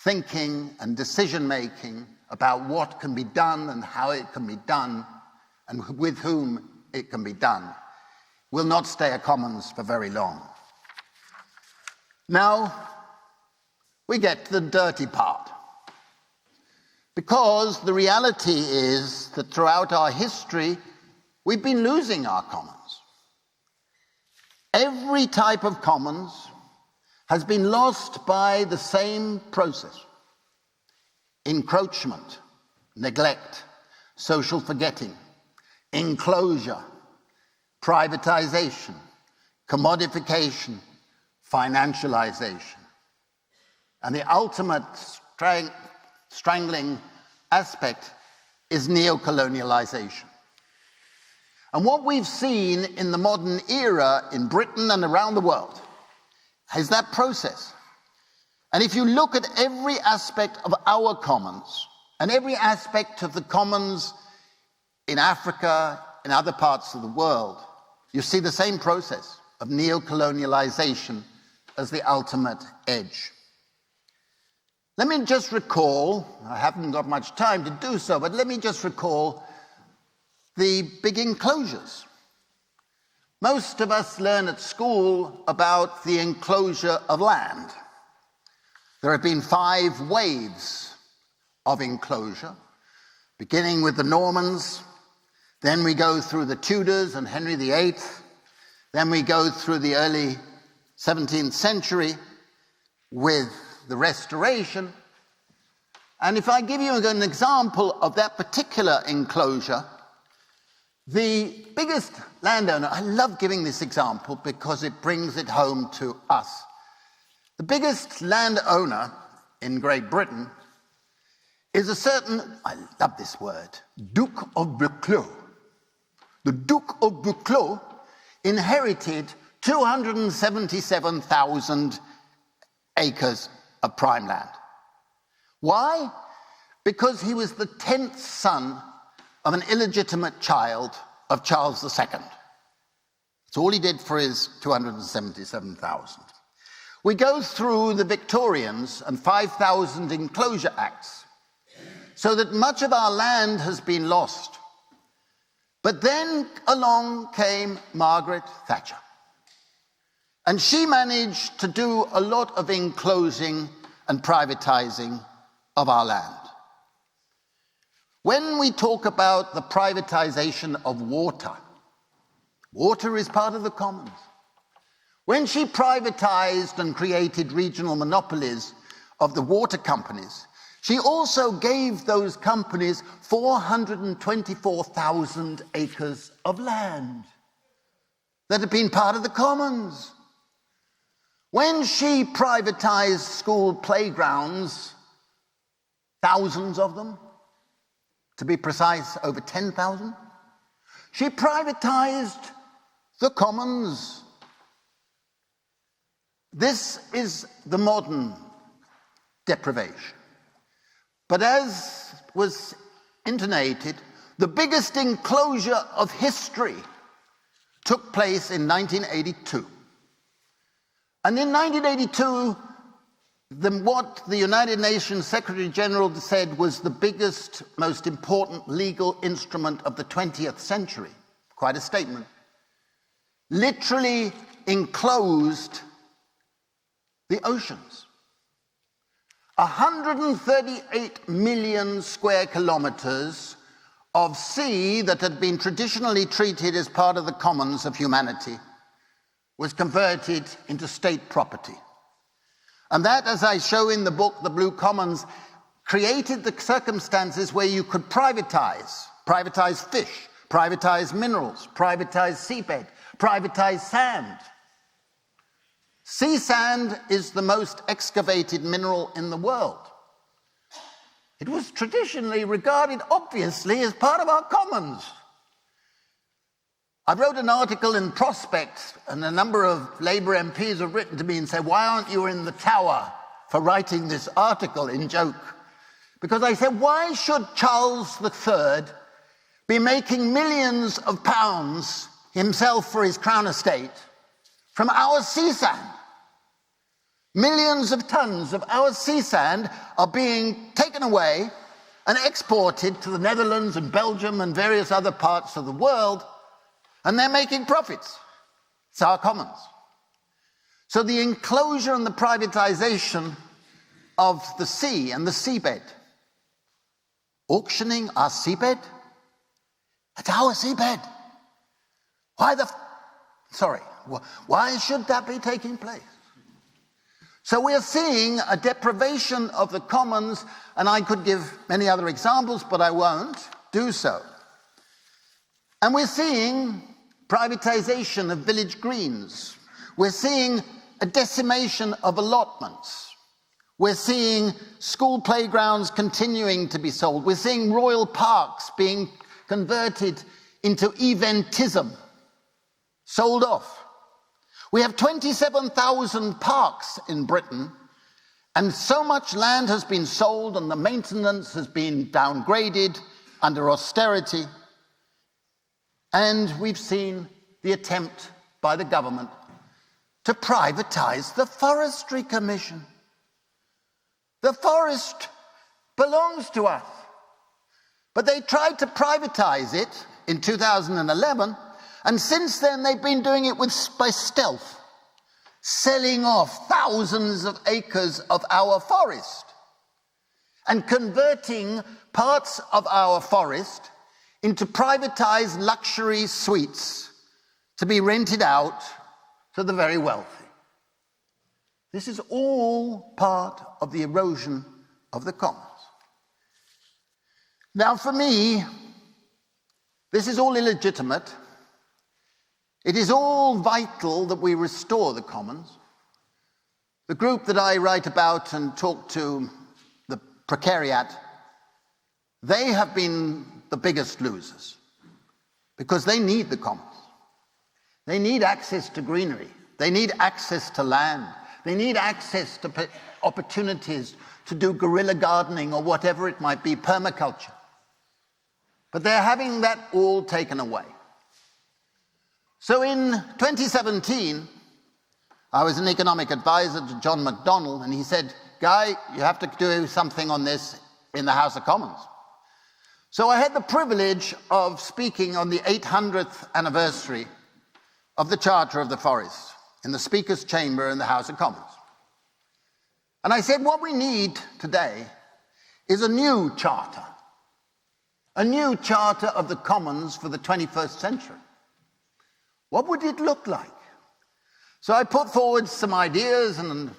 thinking and decision-making about what can be done and how it can be done and with whom it can be done will not stay a commons for very long. Now, we get to the dirty part. Because the reality is that throughout our history, we've been losing our commons. Every type of commons has been lost by the same process: encroachment, neglect, social forgetting, enclosure, privatization, commodification, financialization. And the ultimate strangling aspect is neocolonialization. And what we've seen in the modern era in Britain and around the world is that process. And if you look at every aspect of our commons and every aspect of the commons in Africa and other parts of the world, you see the same process of neocolonialization as the ultimate edge. Let me just recall, I haven't got much time to do so, but let me just recall the big enclosures. Most of us learn at school about the enclosure of land. There have been 5 waves of enclosure, beginning with the Normans, then we go through the Tudors and Henry VIII, then we go through the early 17th century with the Restoration. And if I give you an example of that particular enclosure, the biggest landowner, I love giving this example because it brings it home to us. The biggest landowner in Great Britain is a certain, I love this word, Duke of Buccleuch. The Duke of Buccleuch inherited 277,000 acres of prime land. Why? Because he was the 10th son of an illegitimate child of Charles II. That's all he did for his 277,000. We go through the Victorians and 5,000 enclosure acts, so that much of our land has been lost. But then along came Margaret Thatcher. And she managed to do a lot of enclosing and privatizing of our land. When we talk about the privatization of water, water is part of the commons. When she privatized and created regional monopolies of the water companies, she also gave those companies 424,000 acres of land that had been part of the commons. When she privatized school playgrounds, thousands of them, to be precise, over 10,000, she privatized the commons. This is the modern deprivation. But as was intonated, the biggest enclosure of history took place in 1982. And in 1982, what the United Nations Secretary General said was the biggest, most important legal instrument of the 20th century, quite a statement, literally enclosed the oceans. 138 million square kilometers of sea that had been traditionally treated as part of the commons of humanity was converted into state property. And that, as I show in the book, The Blue Commons, created the circumstances where you could privatize fish, privatize minerals, privatize seabed, privatize sand. Sea sand is the most excavated mineral in the world. It was traditionally regarded, obviously, as part of our commons. I wrote an article in Prospect, and a number of Labour MPs have written to me and said, why aren't you in the Tower for writing this article in joke? Because I said, why should Charles III be making millions of pounds himself for his crown estate from our sea sand? Millions of tons of our sea sand are being taken away and exported to the Netherlands and Belgium and various other parts of the world, and they're making profits. It's our commons. So the enclosure and the privatization of the sea and the seabed, auctioning our seabed, it's our seabed. Why should that be taking place? So we're seeing a deprivation of the commons, and I could give many other examples, but I won't do so. And we're seeing privatization of village greens. We're seeing a decimation of allotments. We're seeing school playgrounds continuing to be sold. We're seeing royal parks being converted into eventism, sold off. We have 27,000 parks in Britain, and so much land has been sold and the maintenance has been downgraded under austerity. And we've seen the attempt by the government to privatize the Forestry Commission. The forest belongs to us. But they tried to privatize it in 2011, and since then they've been doing it by stealth, selling off thousands of acres of our forest and converting parts of our forest into privatized luxury suites to be rented out to the very wealthy. This is all part of the erosion of the commons. Now, for me, this is all illegitimate. It is all vital that we restore the commons. The group that I write about and talk to, the precariat, they have been the biggest losers because they need the commons. They need access to greenery. They need access to land. They need access to opportunities to do guerrilla gardening or whatever it might be, permaculture. But they're having that all taken away. So in 2017, I was an economic advisor to John McDonnell, and he said, Guy, you have to do something on this in the House of Commons. So I had the privilege of speaking on the 800th anniversary of the Charter of the Forest in the Speaker's Chamber in the House of Commons. And I said, what we need today is a new charter of the commons for the 21st century. What would it look like? So I put forward some ideas and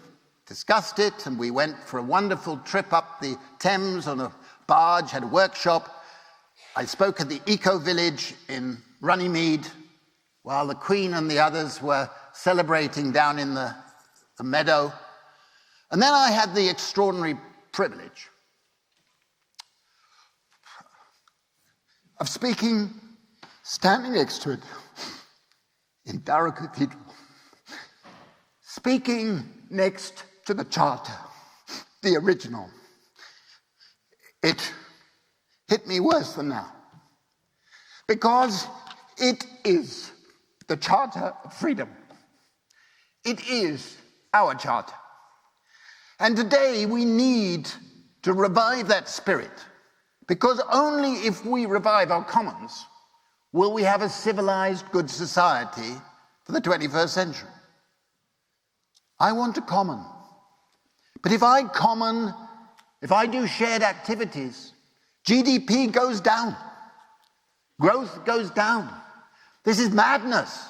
discussed it, and we went for a wonderful trip up the Thames on a barge, had a workshop. I spoke at the Eco Village in Runnymede, while the Queen and the others were celebrating down in the meadow. And then I had the extraordinary privilege of speaking, standing next to it, in Darrow Cathedral, speaking next to the Charter, the original. It hit me worse than now, because it is the Charter of Freedom. It is our Charter. And today we need to revive that spirit, because only if we revive our commons will we have a civilized, good society for the 21st century. I want a common. But if I do shared activities, GDP goes down. Growth goes down. This is madness.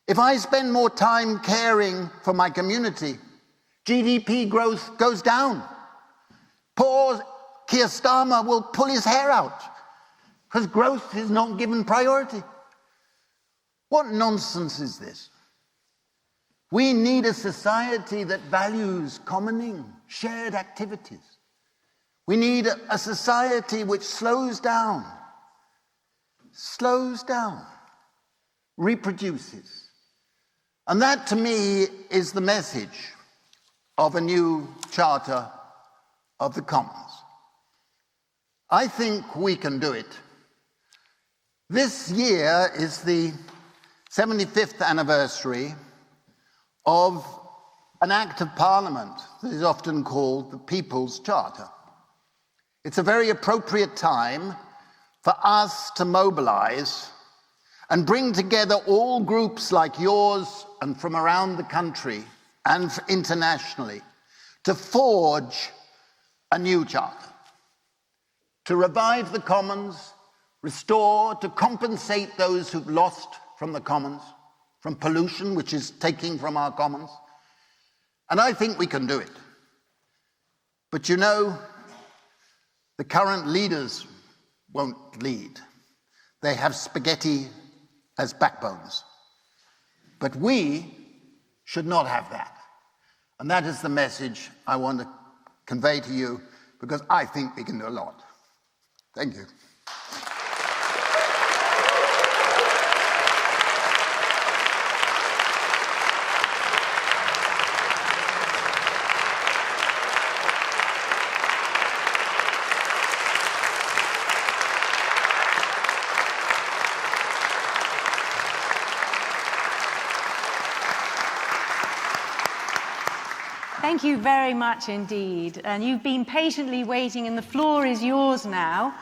If I spend more time caring for my community, GDP growth goes down. Poor Keir Starmer will pull his hair out because growth is not given priority. What nonsense is this? We need a society that values commoning, shared activities. We need a society which slows down, reproduces. And that, to me, is the message of a new Charter of the Commons. I think we can do it. This year is the 75th anniversary of an Act of Parliament that is often called the People's Charter. It's a very appropriate time for us to mobilize and bring together all groups like yours and from around the country and internationally to forge a new charter, to revive the commons, restore, to compensate those who've lost from the commons, from pollution which is taking from our commons. And I think we can do it. But you know, the current leaders won't lead. They have spaghetti as backbones. But we should not have that. And that is the message I want to convey to you, because I think we can do a lot. Thank you. Thank you very much indeed. And you've been patiently waiting, and the floor is yours now.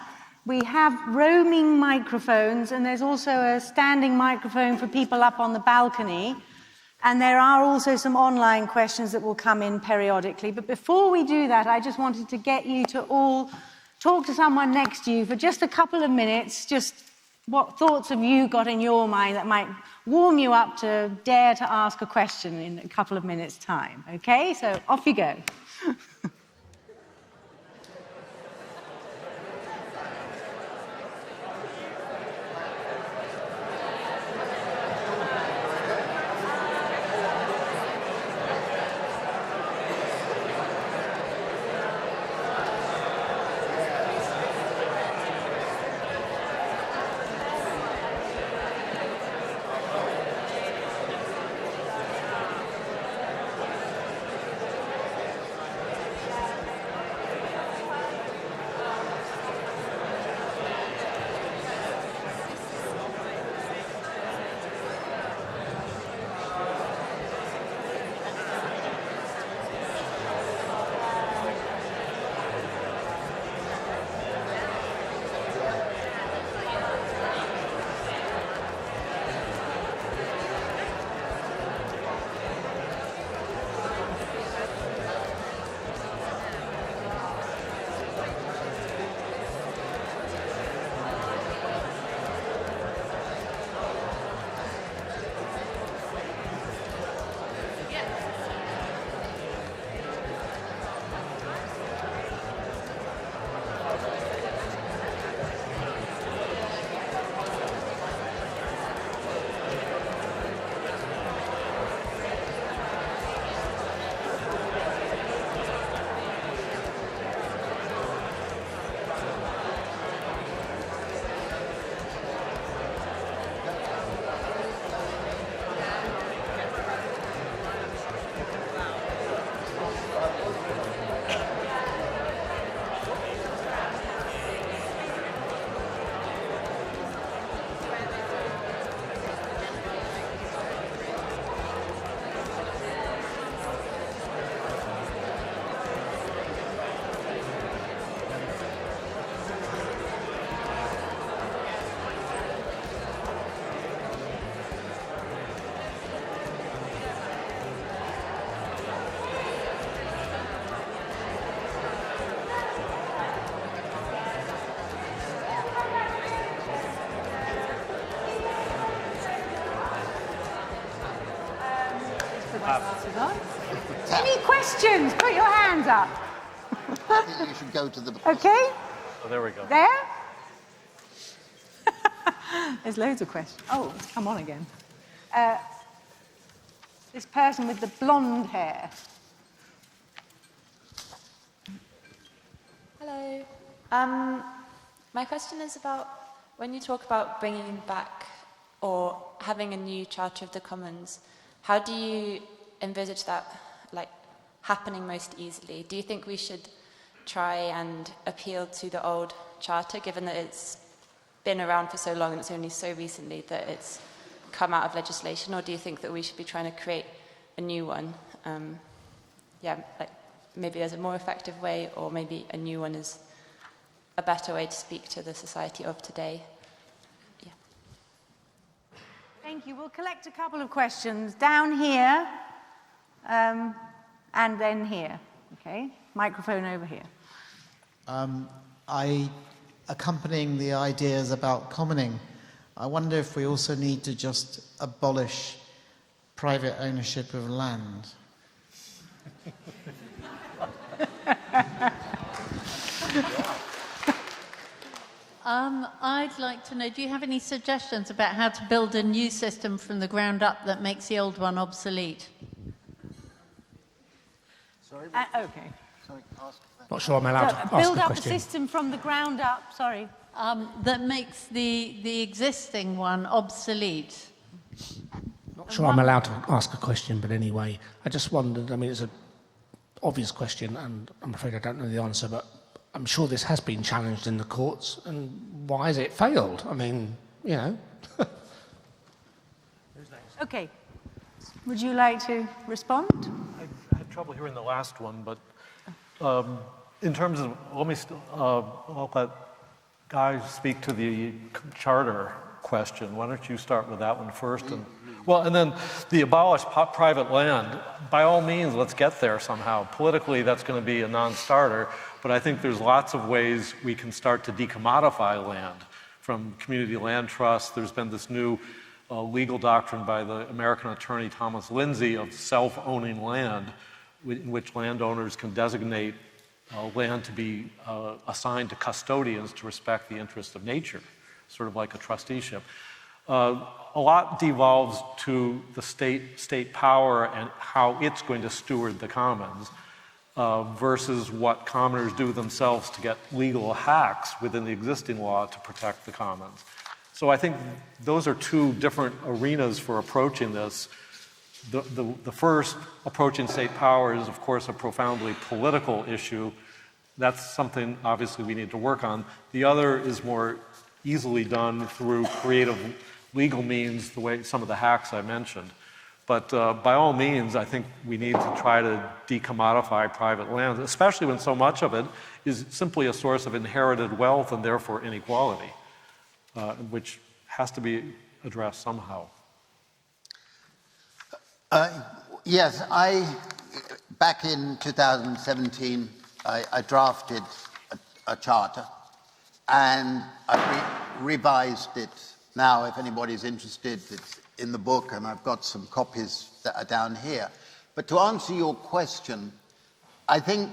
We have roaming microphones, and there's also a standing microphone for people up on the balcony. And there are also some online questions that will come in periodically. But before we do that, I just wanted to get you to all talk to someone next to you for just a couple of minutes. Just what thoughts have you got in your mind that might warm you up to dare to ask a question in a couple of minutes' time? Okay, so off you go. Any questions? Put your hands up. I think you should go to the... Okay. Oh, there we go. There? There's loads of questions. Oh, come on again. This person with the blonde hair. Hello. My question is about when you talk about bringing back or having a new Charter of the Commons, how do you envisage that happening most easily? Do you think we should try and appeal to the old Charter, given that it's been around for so long and it's only so recently that it's come out of legislation, or do you think that we should be trying to create a new one? Maybe there's a more effective way, or maybe a new one is a better way to speak to the society of today. Yeah. Thank you. We'll collect a couple of questions down here and then here. Okay, microphone over here. Accompanying the ideas about commoning, I wonder if we also need to just abolish private ownership of land. I'd like to know, do you have any suggestions about how to build a new system from the ground up that makes the old one obsolete? Sorry? Okay. Sorry, ask that. Not sure I'm allowed to ask Build the up a question. system from the ground up, sorry. That makes the existing one obsolete. Not sure I'm allowed to ask a question, but anyway, I just wondered, I mean, it's an obvious question, and I'm afraid I don't know the answer, but I'm sure this has been challenged in the courts, and why has it failed? I mean, you know. Okay. Would you like to respond? I had trouble hearing the last one, but in terms of, I'll let Guy speak to the charter question. Why don't you start with that one first? And then the abolish private land, by all means, let's get there somehow. Politically, that's going to be a non-starter, but I think there's lots of ways we can start to decommodify land. From community land trusts, there's been this new legal doctrine by the American attorney Thomas Lindsay of self-owning land, in which landowners can designate land to be assigned to custodians to respect the interests of nature, sort of like a trusteeship. A lot devolves to the state power and how it's going to steward the commons versus what commoners do themselves to get legal hacks within the existing law to protect the commons. So I think those are two different arenas for approaching this. The first, approaching state power, is of course a profoundly political issue. That's something obviously we need to work on. The other is more easily done through creative legal means, the way some of the hacks I mentioned. But by all means, I think we need to try to decommodify private land, especially when so much of it is simply a source of inherited wealth and therefore inequality, which has to be addressed somehow. Yes, back in 2017, I drafted a charter, and I revised it. Now, if anybody's interested, it's in the book, and I've got some copies that are down here. But to answer your question, I think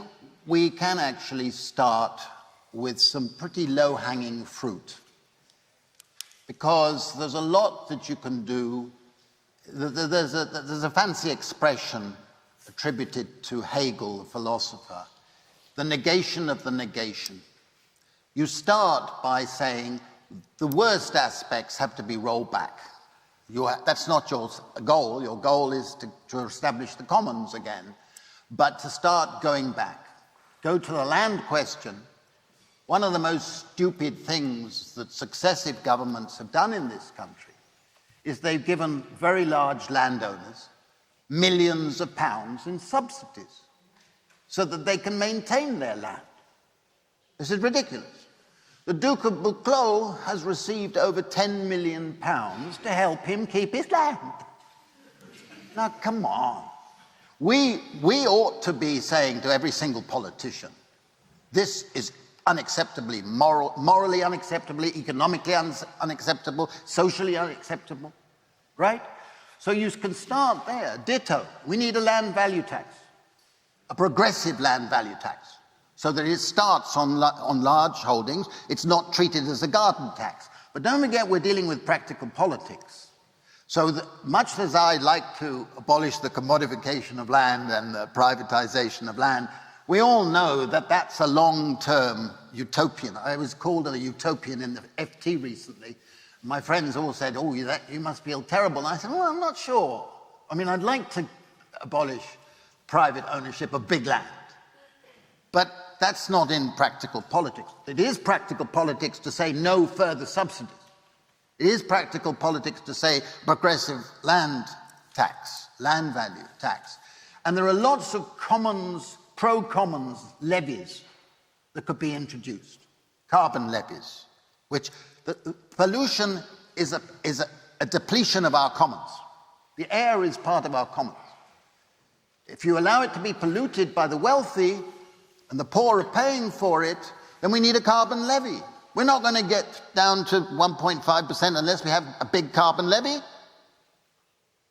we can actually start with some pretty low-hanging fruit, because there's a lot that you can do. There's a fancy expression attributed to Hegel, the philosopher, the negation of the negation. You start by saying the worst aspects have to be rolled back. That's not your goal. Your goal is to establish the commons again, but to start going back. Go to the land question. One of the most stupid things that successive governments have done in this country is they've given very large landowners millions of pounds in subsidies so that they can maintain their land. This is ridiculous. The Duke of Buccleuch has received over £10 million to help him keep his land. Now, come on. We ought to be saying to every single politician, this is unacceptably morally unacceptably, economically unacceptable, socially unacceptable, right? So you can start there. Ditto. We need a land value tax, a progressive land value tax, so that it starts on large holdings. It's not treated as a garden tax. But don't forget, we're dealing with practical politics. So much as I like to abolish the commodification of land and the privatization of land, We all know that that's a long-term utopian. I was called a utopian in the FT recently. My friends all said, oh, you must feel terrible. And I said, well, I'm not sure. I mean, I'd like to abolish private ownership of big land. But that's not in practical politics. It is practical politics to say no further subsidies. It is practical politics to say progressive land tax, land value tax. And there are lots of commons, pro-commons levies that could be introduced. Carbon levies, which the pollution is a depletion of our commons. The air is part of our commons. If you allow it to be polluted by the wealthy and the poor are paying for it, then we need a carbon levy. We're not going to get down to 1.5% unless we have a big carbon levy.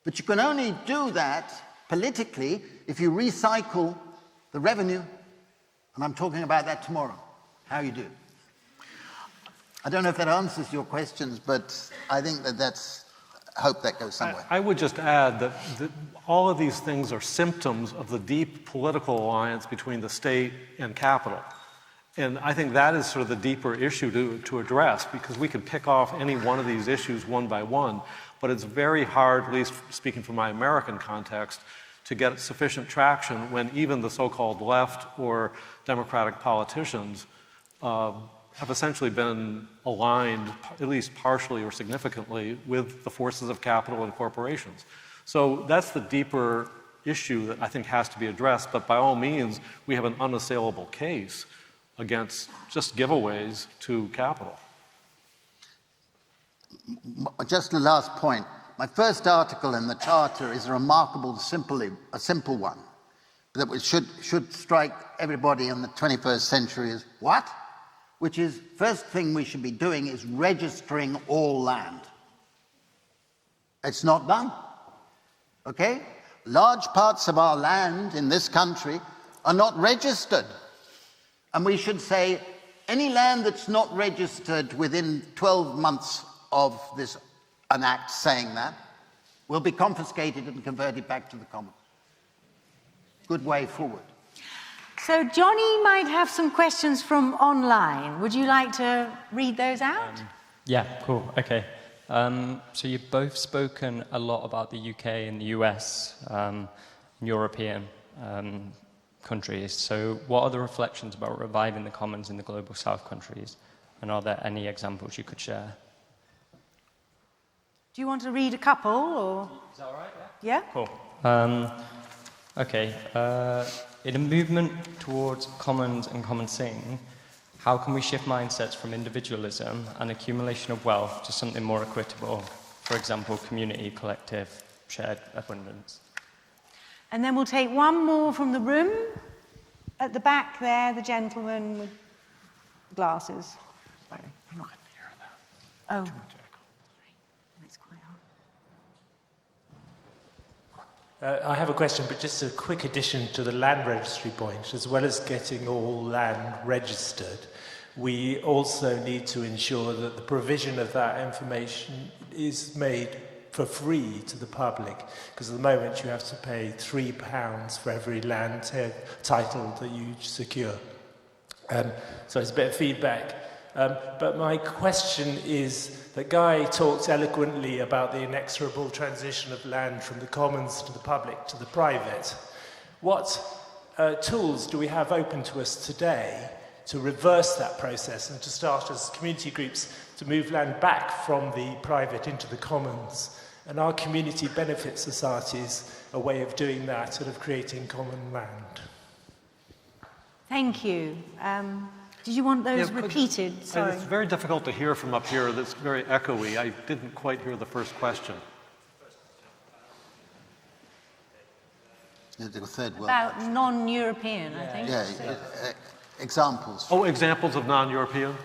But you can only do that politically if you recycle the revenue. And I'm talking about that tomorrow, how you do it. I don't know if that answers your questions, but I think I hope that goes somewhere. I would just add that all of these things are symptoms of the deep political alliance between the state and capital. And I think that is sort of the deeper issue to address, because we can pick off any one of these issues one by one, but it's very hard, at least speaking from my American context, to get sufficient traction when even the so-called left or democratic politicians have essentially been aligned, at least partially or significantly, with the forces of capital and corporations. So that's the deeper issue that I think has to be addressed, but by all means, we have an unassailable case against just giveaways to capital. Just the last point. My first article in the Charter is a remarkable, simple one that should strike everybody in the 21st century as what? Which is, first thing we should be doing is registering all land. It's not done. Okay? Large parts of our land in this country are not registered. And we should say, any land that's not registered within 12 months of an act saying that will be confiscated and converted back to the commons. Good way forward. So Johnny might have some questions from online. Would you like to read those out? Yeah, cool. Okay. So you've both spoken a lot about the UK and the US, European countries. So what are the reflections about reviving the commons in the global south countries? And are there any examples you could share? Do you want to read a couple, or? Is that all right? Yeah? Cool. Okay. In a movement towards commons and common thing, how can we shift mindsets from individualism and accumulation of wealth to something more equitable? For example, community, collective, shared abundance. And then we'll take one more from the room. At the back there, the gentleman with glasses. I'm not going to hear that. Oh. Too much echo. That's quite hard. I have a question, but just a quick addition to the land registry point. As well as getting all land registered, we also need to ensure that the provision of that information is made for free to the public, because at the moment you have to pay £3 for every land title that you secure. So it's a bit of feedback. But my question is that Guy talked eloquently about the inexorable transition of land from the commons to the public to the private. What tools do we have open to us today to reverse that process and to start as community groups to move land back from the private into the commons? And are community benefit societies a way of doing that and of creating common land? Thank you. Did you want those repeated? Sorry. It's very difficult to hear from up here. That's very echoey. I didn't quite hear the first question. The third world. About non-European, I think. Yeah, examples. Oh, examples of non-European?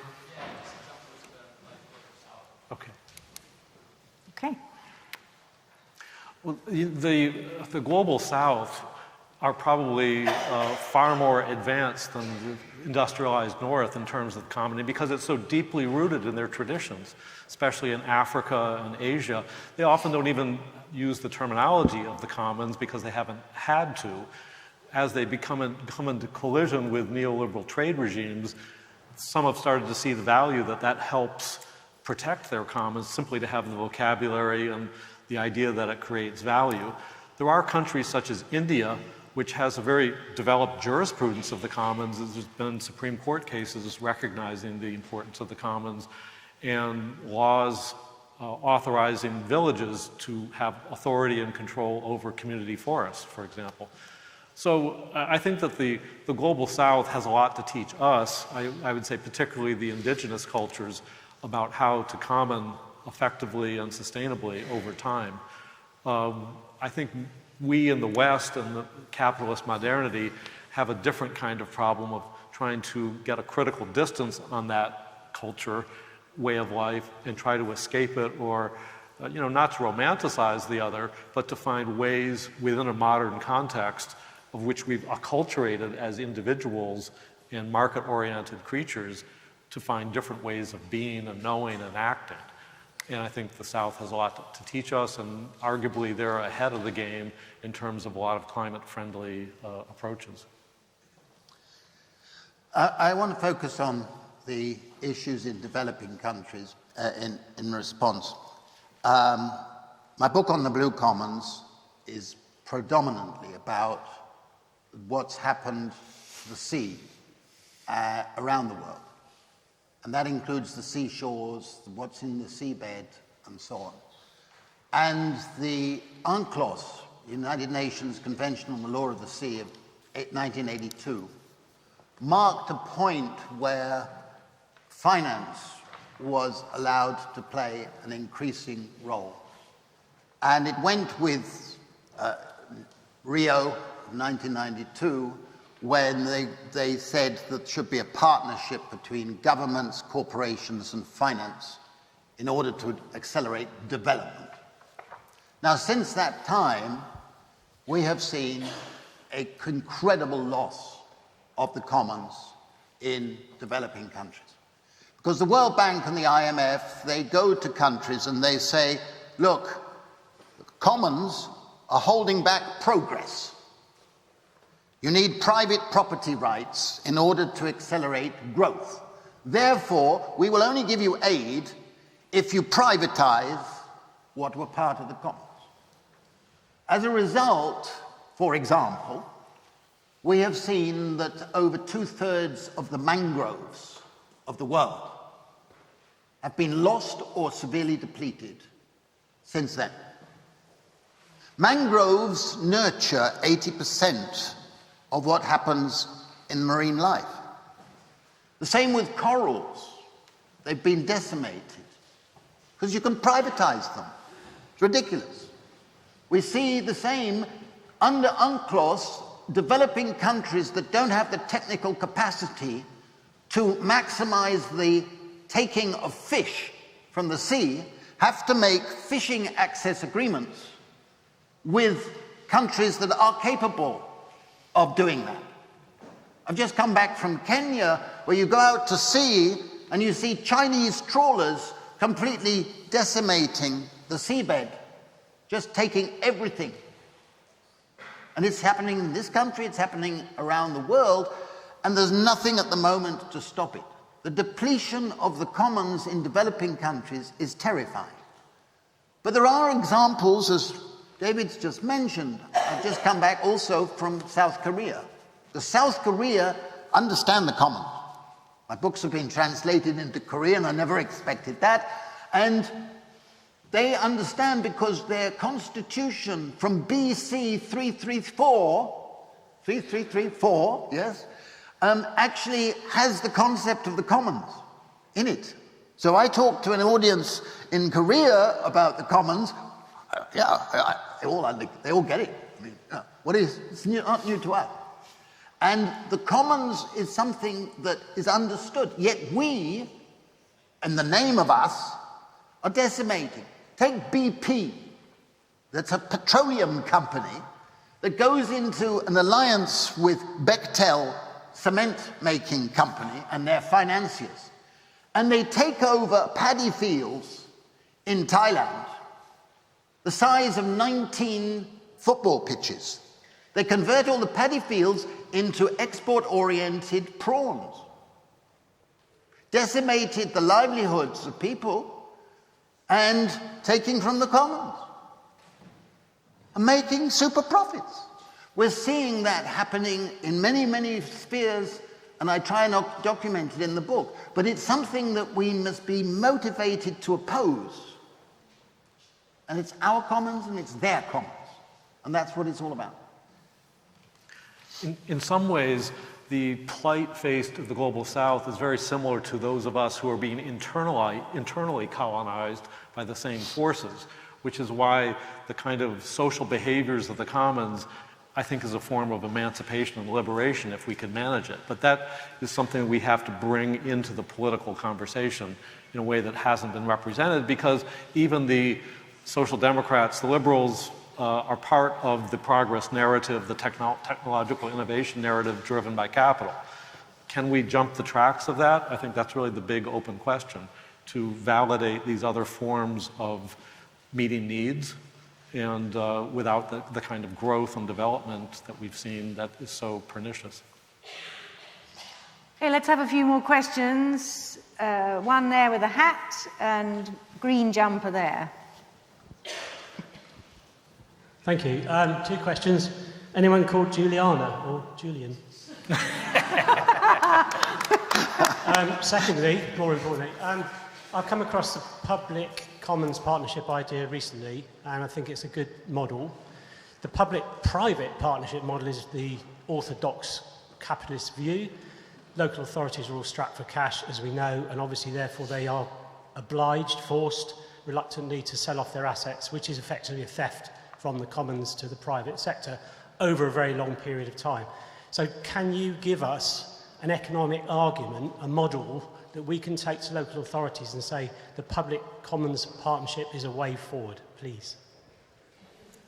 Okay. Okay. Well, the global south are probably far more advanced than the industrialized north in terms of comedy, because it's so deeply rooted in their traditions, especially in Africa and Asia. They often don't even use the terminology of the commons because they haven't had to. as they come into collision with neoliberal trade regimes, some have started to see the value that helps protect their commons, simply to have the vocabulary and the idea that it creates value. There are countries such as India, which has a very developed jurisprudence of the commons. There's been Supreme Court cases recognizing the importance of the commons and laws authorizing villages to have authority and control over community forests, for example. So I think that the Global South has a lot to teach us, I would say particularly the indigenous cultures, about how to common effectively and sustainably over time. I think we in the West and the capitalist modernity have a different kind of problem of trying to get a critical distance on that culture, way of life, and try to escape it, or not to romanticize the other, but to find ways within a modern context of which we've acculturated as individuals and market-oriented creatures to find different ways of being and knowing and acting. And I think the South has a lot to teach us, and arguably they're ahead of the game in terms of a lot of climate-friendly approaches. I want to focus on the issues in developing countries in response. My book on the Blue Commons is predominantly about what's happened to the sea around the world. And that includes the seashores, what's in the seabed, and so on. And the UNCLOS, United Nations Convention on the Law of the Sea of 1982, marked a point where finance was allowed to play an increasing role. And it went with Rio of 1992, when they said that there should be a partnership between governments, corporations, and finance in order to accelerate development. Now, since that time, we have seen an incredible loss of the commons in developing countries. Because the World Bank and the IMF, they go to countries and they say, look, the commons are holding back progress. You need private property rights in order to accelerate growth. Therefore, we will only give you aid if you privatize what were part of the commons. As a result, for example, we have seen that over 2/3 of the mangroves of the world have been lost or severely depleted since then. Mangroves nurture 80% of what happens in marine life. The same with corals. They've been decimated because you can privatize them. It's ridiculous. We see the same under UNCLOS. Developing countries that don't have the technical capacity to maximize the taking of fish from the sea have to make fishing access agreements with countries that are capable of doing that. I've just come back from Kenya, where you go out to sea and you see Chinese trawlers completely decimating the seabed, just taking everything. And it's happening in this country, it's happening around the world, and there's nothing at the moment to stop it. The depletion of the commons in developing countries is terrifying. But there are examples, as David's just mentioned. I've just come back also from South Korea. The South Korea understand the commons. My books have been translated into Korean, I never expected that. And they understand because their constitution from BC 3334, yes, actually has the concept of the commons in it. So I talked to an audience in Korea about the commons. They all get it. I mean, it's not new to us. And the commons is something that is understood, yet we, in the name of us, are decimating. Take BP, that's a petroleum company that goes into an alliance with Bechtel cement-making company and their financiers. And they take over paddy fields in Thailand, the size of 19 football pitches. They convert all the paddy fields into export-oriented prawns, decimated the livelihoods of people, and taking from the commons, and making super profits. We're seeing that happening in many, many spheres, and I try and document it in the book. But it's something that we must be motivated to oppose. And it's our commons and it's their commons. And that's what it's all about. In some ways, the plight faced of the global south is very similar to those of us who are being internally colonized by the same forces, which is why the kind of social behaviors of the commons, I think, is a form of emancipation and liberation if we can manage it. But that is something we have to bring into the political conversation in a way that hasn't been represented, because even the social democrats, the liberals, are part of the progress narrative, the technological innovation narrative driven by capital. Can we jump the tracks of that? I think that's really the big open question, to validate these other forms of meeting needs and without the kind of growth and development that we've seen that is so pernicious. Okay, let's have a few more questions. One there with a hat and green jumper there. Thank you. 2 questions. Anyone called Juliana or Julian? Secondly, more importantly, I've come across the public commons partnership idea recently, and I think it's a good model. The public-private partnership model is the orthodox capitalist view. Local authorities are all strapped for cash, as we know, and obviously, therefore, they are obliged, forced, reluctantly to sell off their assets, which is effectively a theft from the commons to the private sector over a very long period of time. So can you give us an economic argument, a model that we can take to local authorities and say the public commons partnership is a way forward, please?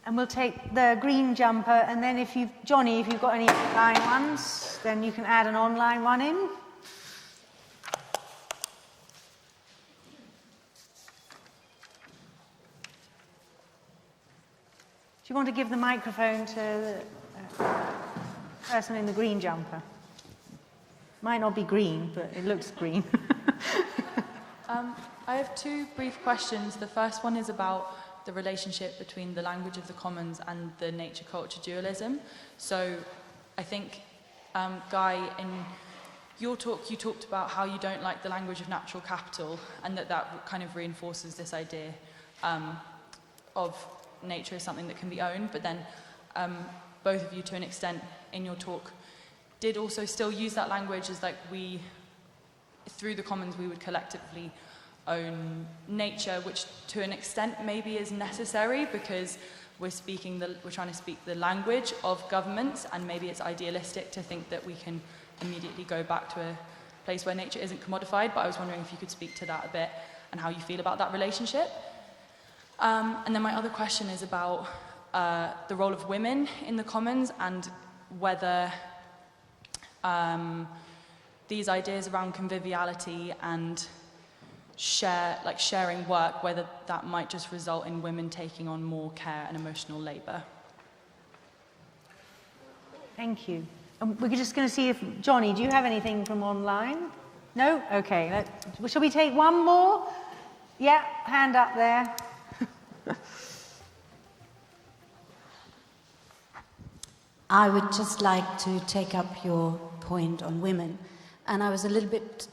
And we'll take the green jumper, and then Johnny, if you've got any online ones, then you can add an online one in. Do you want to give the microphone to the person in the green jumper? Might not be green, but it looks green. I have 2 brief questions. The first one is about the relationship between the language of the commons and the nature-culture dualism. So I think, Guy, in your talk, you talked about how you don't like the language of natural capital, and that kind of reinforces this idea of nature as something that can be owned. But then both of you, to an extent, in your talk, did also still use that language as through the commons we would collectively own nature, which to an extent maybe is necessary because we're trying to speak the language of governments, and maybe it's idealistic to think that we can immediately go back to a place where nature isn't commodified. But I was wondering if you could speak to that a bit and how you feel about that relationship. And then my other question is about the role of women in the commons, and whether these ideas around conviviality and sharing work, whether that might just result in women taking on more care and emotional labour. Thank you. And we're just going to see if, Johnny, do you have anything from online? No? Okay. Shall we take one more? Yeah, hand up there. I would just like to take up your point on women. And I was a little bit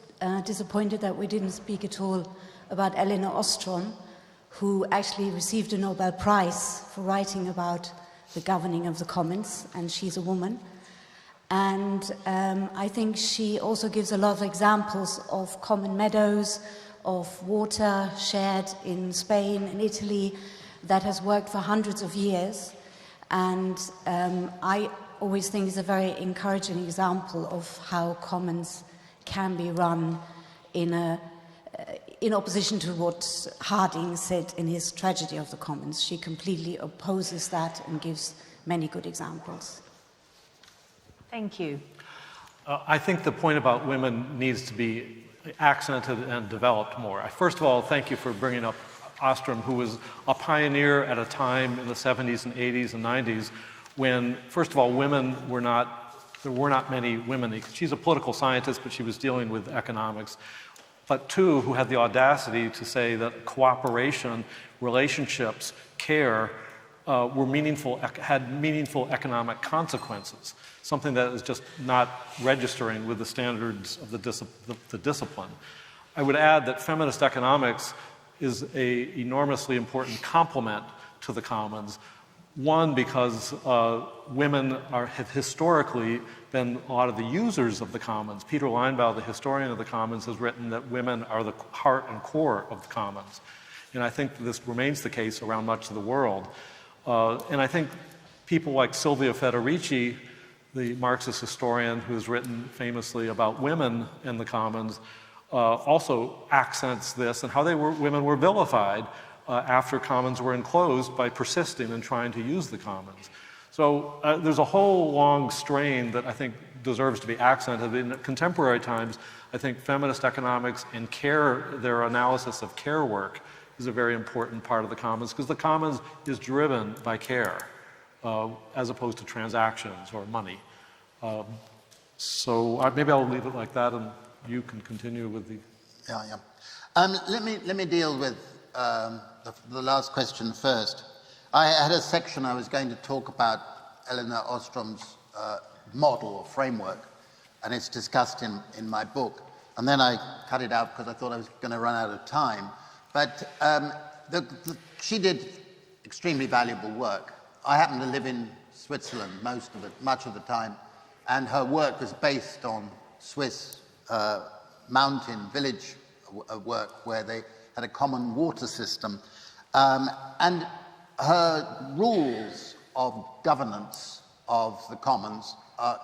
disappointed that we didn't speak at all about Elinor Ostrom, who actually received a Nobel Prize for writing about the governing of the commons, and she's a woman. And I think she also gives a lot of examples of common meadows, of water shared in Spain and Italy that has worked for hundreds of years. And I always think it's a very encouraging example of how commons can be run in opposition to what Harding said in his Tragedy of the Commons. She completely opposes that and gives many good examples. Thank you. I think the point about women needs to be accented and developed more. First of all, thank you for bringing up Ostrom, who was a pioneer at a time in the 70s and 80s and 90s when, first of all, there were not many women. She's a political scientist, but she was dealing with economics. But two, who had the audacity to say that cooperation, relationships, care had meaningful economic consequences, something that is just not registering with the standards of the discipline. I would add that feminist economics is an enormously important complement to the commons. One, because women have historically been a lot of the users of the commons. Peter Linebaugh, the historian of the commons, has written that women are the heart and core of the commons. And I think this remains the case around much of the world. And I think people like Silvia Federici, the Marxist historian who's written famously about women in the commons, also accents this and how women were vilified after commons were enclosed by persisting and trying to use the commons. So there's a whole long strain that I think deserves to be accented. In contemporary times, I think feminist economics and care, their analysis of care work, is a very important part of the commons, because the commons is driven by care as opposed to transactions or money. So maybe I'll leave it like that, and you can continue with the... Yeah. Let me deal with the last question first. I had a section I was going to talk about Elinor Ostrom's model or framework, and it's discussed in my book. And then I cut it out because I thought I was going to run out of time. But she did extremely valuable work. I happen to live in Switzerland much of the time, and her work was based on Swiss mountain village work where they had a common water system. And her rules of governance of the commons are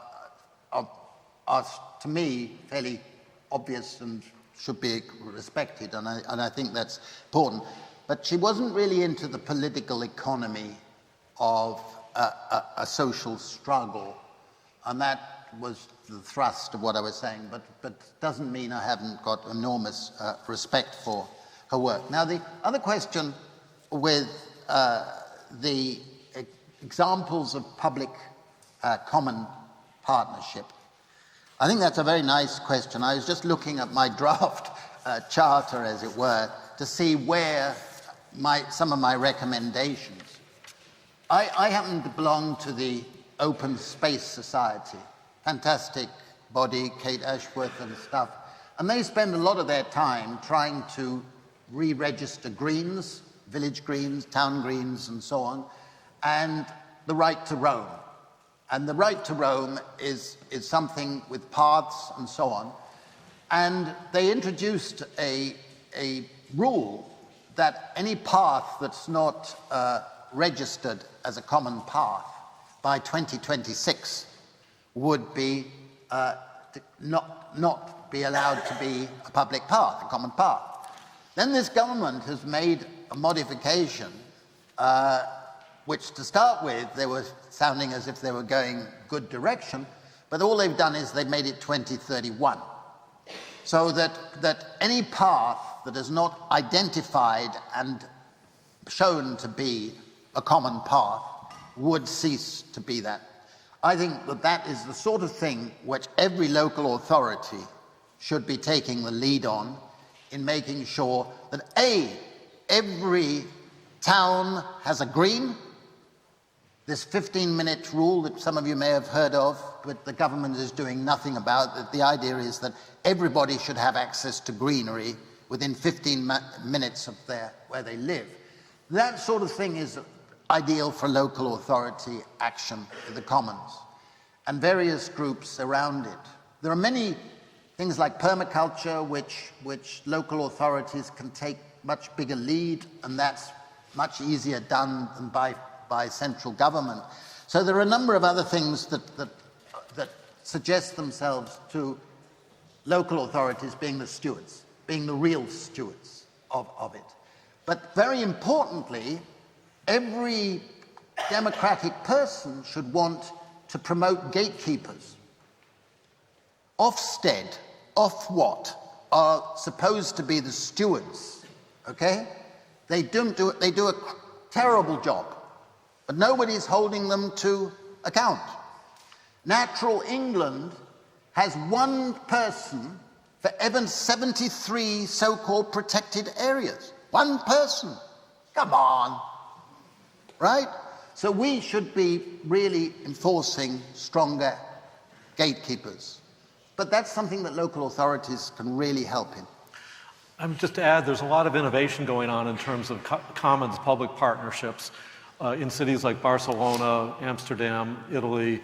to me, fairly obvious and should be respected, and I think that's important. But she wasn't really into the political economy of a social struggle, and that was the thrust of what I was saying, but doesn't mean I haven't got enormous respect for her work. Now, the other question with the examples of public common partnership, I think that's a very nice question. I was just looking at my draft charter, as it were, to see where some of my recommendations. I happen to belong to the Open Space Society, fantastic body, Kate Ashworth and stuff, and they spend a lot of their time trying to re-register greens, village greens, town greens, and so on, and the right to roam. And the right to roam is something with paths and so on. And they introduced a rule that any path that's not registered as a common path by 2026 would be not be allowed to be a public path, a common path. Then this government has made a modification which to start with, they were sounding as if they were going good direction, but all they've done is they've made it 2031. So that any path that is not identified and shown to be a common path would cease to be that. I think that is the sort of thing which every local authority should be taking the lead on, in making sure that every town has a green. This 15-minute rule that some of you may have heard of, but the government is doing nothing about. The idea is that everybody should have access to greenery within 15 minutes of where they live. That sort of thing is ideal for local authority action in the commons and various groups around it. There are many things like permaculture, which local authorities can take much bigger lead, and that's much easier done than by central government. So there are a number of other things that suggest themselves to local authorities being the stewards, being the real stewards of it. But very importantly, every democratic person should want to promote gatekeepers. Ofsted, Ofwat, are supposed to be the stewards, okay? They do a terrible job but nobody's holding them to account. Natural England has one person for every 73 so-called protected areas. One person. Come on. Right? So we should be really enforcing stronger gatekeepers. But that's something that local authorities can really help in. Just to add, there's a lot of innovation going on in terms of commons public partnerships in cities like Barcelona, Amsterdam, Italy,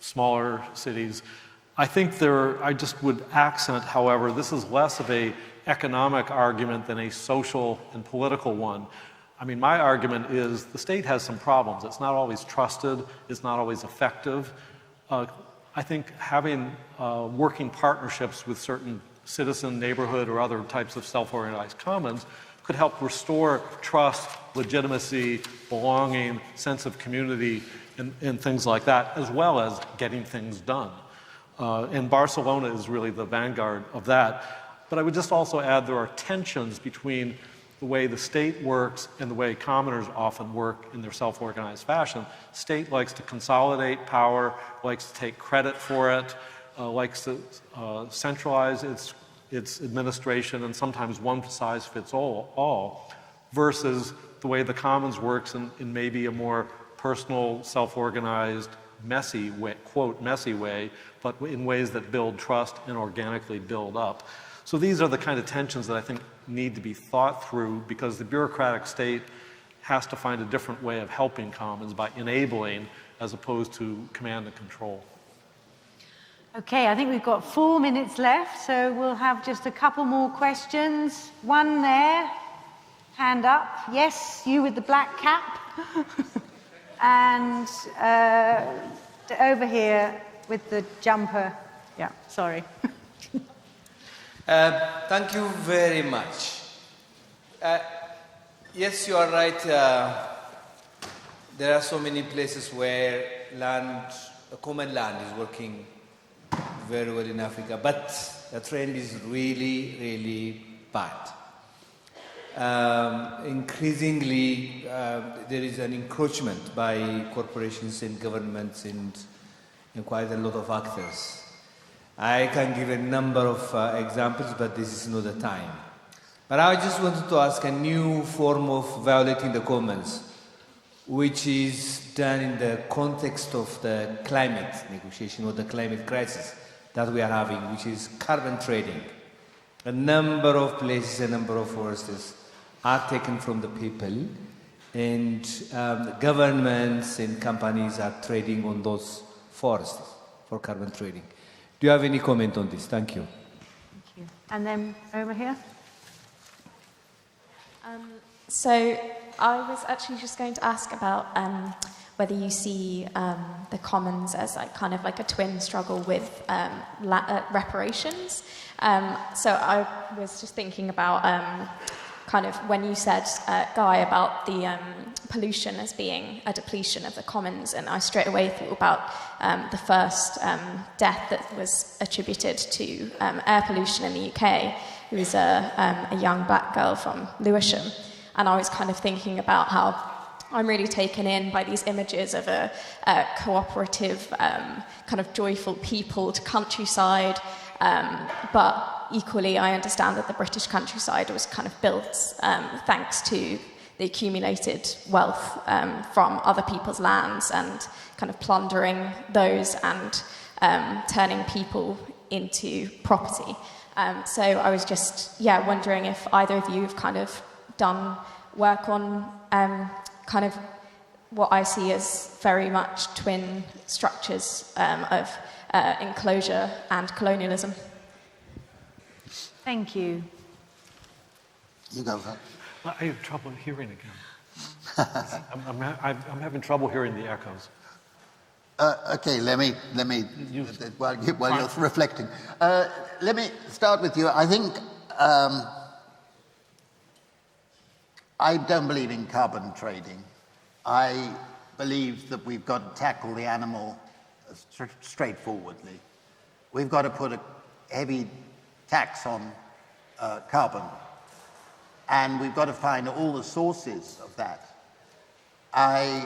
smaller cities. I think I just would accent, however, this is less of an economic argument than a social and political one. I mean, my argument is the state has some problems. It's not always trusted. It's not always effective. I think having working partnerships with certain citizen, neighborhood, or other types of self-organized commons could help restore trust, legitimacy, belonging, sense of community, and things like that, as well as getting things done. And Barcelona is really the vanguard of that. But I would just also add there are tensions between the way the state works and the way commoners often work in their self-organized fashion. State likes to consolidate power, likes to take credit for it, likes to centralize its administration, and sometimes one size fits all, versus the way the commons works in maybe a more personal, self-organized, messy way, quote, messy way, but in ways that build trust and organically build up. So these are the kind of tensions that I think need to be thought through, because the bureaucratic state has to find a different way of helping commons by enabling as opposed to command and control. Okay, I think we've got 4 minutes left, so we'll have just a couple more questions. One there, hand up. Yes, you with the black cap. And over here with the jumper. Yeah, sorry. Thank you very much. Yes, you are right. There are so many places where common land is working very well in Africa, but the trend is really, really bad. Increasingly, there is an encroachment by corporations and governments and quite a lot of actors. I can give a number of examples, but this is not the time. But I just wanted to ask a new form of violating the commons, which is done in the context of the climate negotiation or the climate crisis that we are having, which is carbon trading. A number of places, a number of forests are taken from the people, and governments and companies are trading on those forests for carbon trading. Do you have any comment on this? Thank you. Thank you. And then over here. So I was actually just going to ask about whether you see the commons as like a twin struggle with reparations. So I was just thinking about when you said, Guy, about the pollution as being a depletion of the commons, and I straight away thought about the first death that was attributed to air pollution in the UK. It was a young black girl from Lewisham, and I was kind of thinking about how I'm really taken in by these images of a cooperative, kind of joyful peopled countryside, but equally, I understand that the British countryside was kind of built thanks to the accumulated wealth from other people's lands and kind of plundering those and turning people into property. So I was just, wondering if either of you have kind of done work on kind of what I see as very much twin structures of enclosure and colonialism. Thank you. You go first. I have trouble hearing again. I'm having trouble hearing the echoes. Okay, let me while you're reflecting. Let me start with you. I think I don't believe in carbon trading. I believe that we've got to tackle the animal straightforwardly. We've got to put a heavy tax on carbon, and we've got to find all the sources of that. I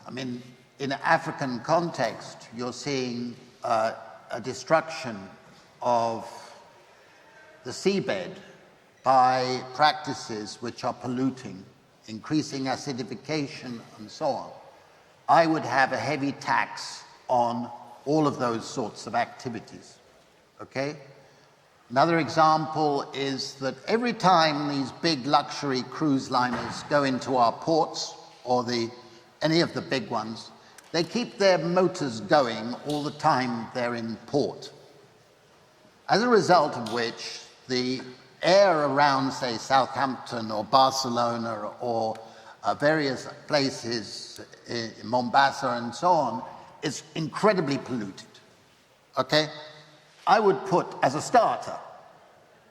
I mean, in an African context, you're seeing a destruction of the seabed by practices which are polluting, increasing acidification, and so on. I would have a heavy tax on all of those sorts of activities, okay? Another example is that every time these big luxury cruise liners go into our ports, or any of the big ones, they keep their motors going all the time they're in port. As a result of which, the air around, say, Southampton or Barcelona or various places in Mombasa and so on is incredibly polluted, okay? I would put, as a starter,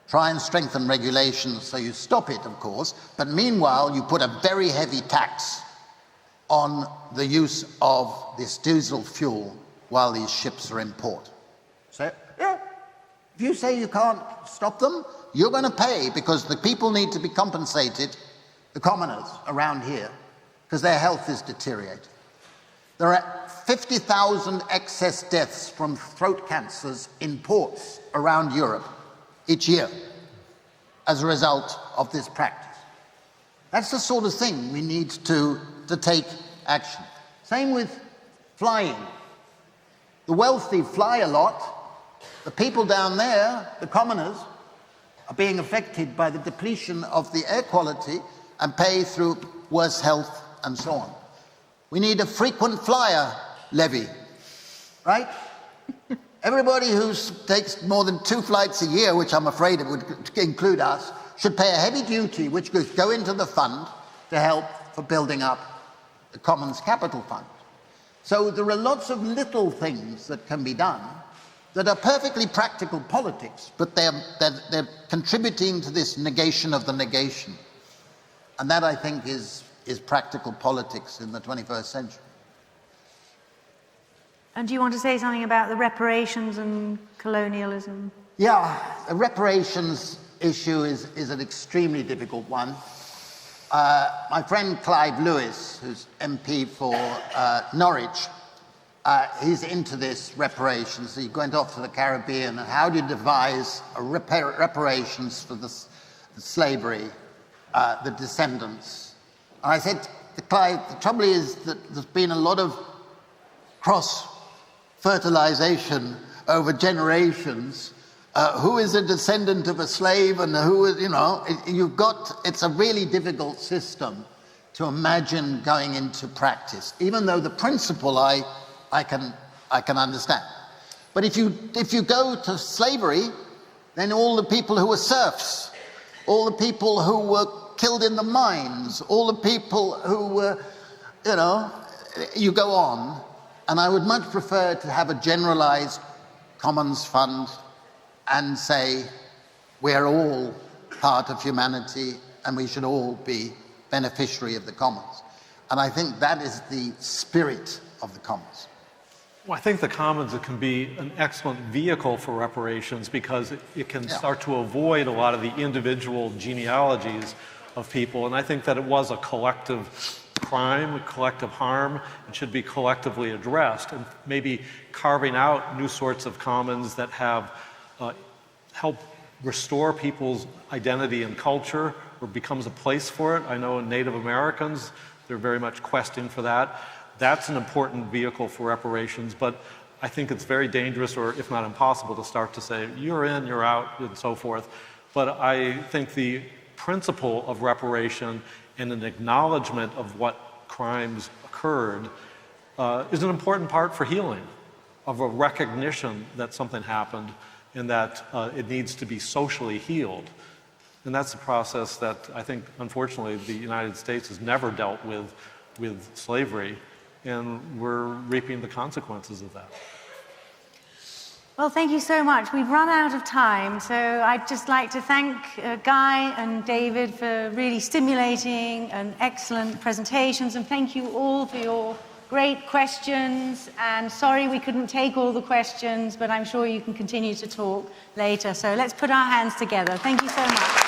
try and strengthen regulations so you stop it, of course, but meanwhile you put a very heavy tax on the use of this diesel fuel while these ships are in port. So, yeah, if you say you can't stop them, you're going to pay, because the people need to be compensated, the commoners around here, because their health is deteriorating. There are 50,000 excess deaths from throat cancers in ports around Europe each year as a result of this practice. That's the sort of thing we need to take action. Same with flying. The wealthy fly a lot. The people down there, the commoners, are being affected by the depletion of the air quality and pay through worse health and so on. We need a frequent flyer levy, right? Everybody who takes more than 2 flights a year, which I'm afraid it would include us, should pay a heavy duty which could go into the fund to help for building up the Commons Capital Fund. So there are lots of little things that can be done that are perfectly practical politics, but they're contributing to this negation of the negation. And that, I think, is practical politics in the 21st century. And do you want to say something about the reparations and colonialism? Yeah, the reparations issue is an extremely difficult one. My friend Clive Lewis, who's MP for Norwich, he's into this reparations. He went off to the Caribbean, and how do you devise reparations for the slavery, the descendants? And I said to Clive, the trouble is that there's been a lot of cross-fertilization over generations. Who is a descendant of a slave, and who is, it's a really difficult system to imagine going into practice, even though the principle I can understand. But if you go to slavery, then all the people who were serfs, all the people who were killed in the mines, all the people who were, you go on. And I would much prefer to have a generalized commons fund and say we're all part of humanity and we should all be beneficiary of the commons. And I think that is the spirit of the commons. Well, I think the commons can be an excellent vehicle for reparations, because it can start to avoid a lot of the individual genealogies of people. And I think that it was a collective crime, a collective harm, and should be collectively addressed. And maybe carving out new sorts of commons that have help restore people's identity and culture, or becomes a place for it. I know in Native Americans, they're very much questing for that. That's an important vehicle for reparations, but I think it's very dangerous, or if not impossible, to start to say, you're in, you're out, and so forth. But I think the principle of reparation and an acknowledgement of what crimes occurred is an important part for healing, of a recognition that something happened and that it needs to be socially healed. And that's a process that I think, unfortunately, the United States has never dealt with slavery, and we're reaping the consequences of that. Well, thank you so much. We've run out of time, so I'd just like to thank Guy and David for really stimulating and excellent presentations, and thank you all for your great questions. And sorry we couldn't take all the questions, but I'm sure you can continue to talk later. So let's put our hands together. Thank you so much.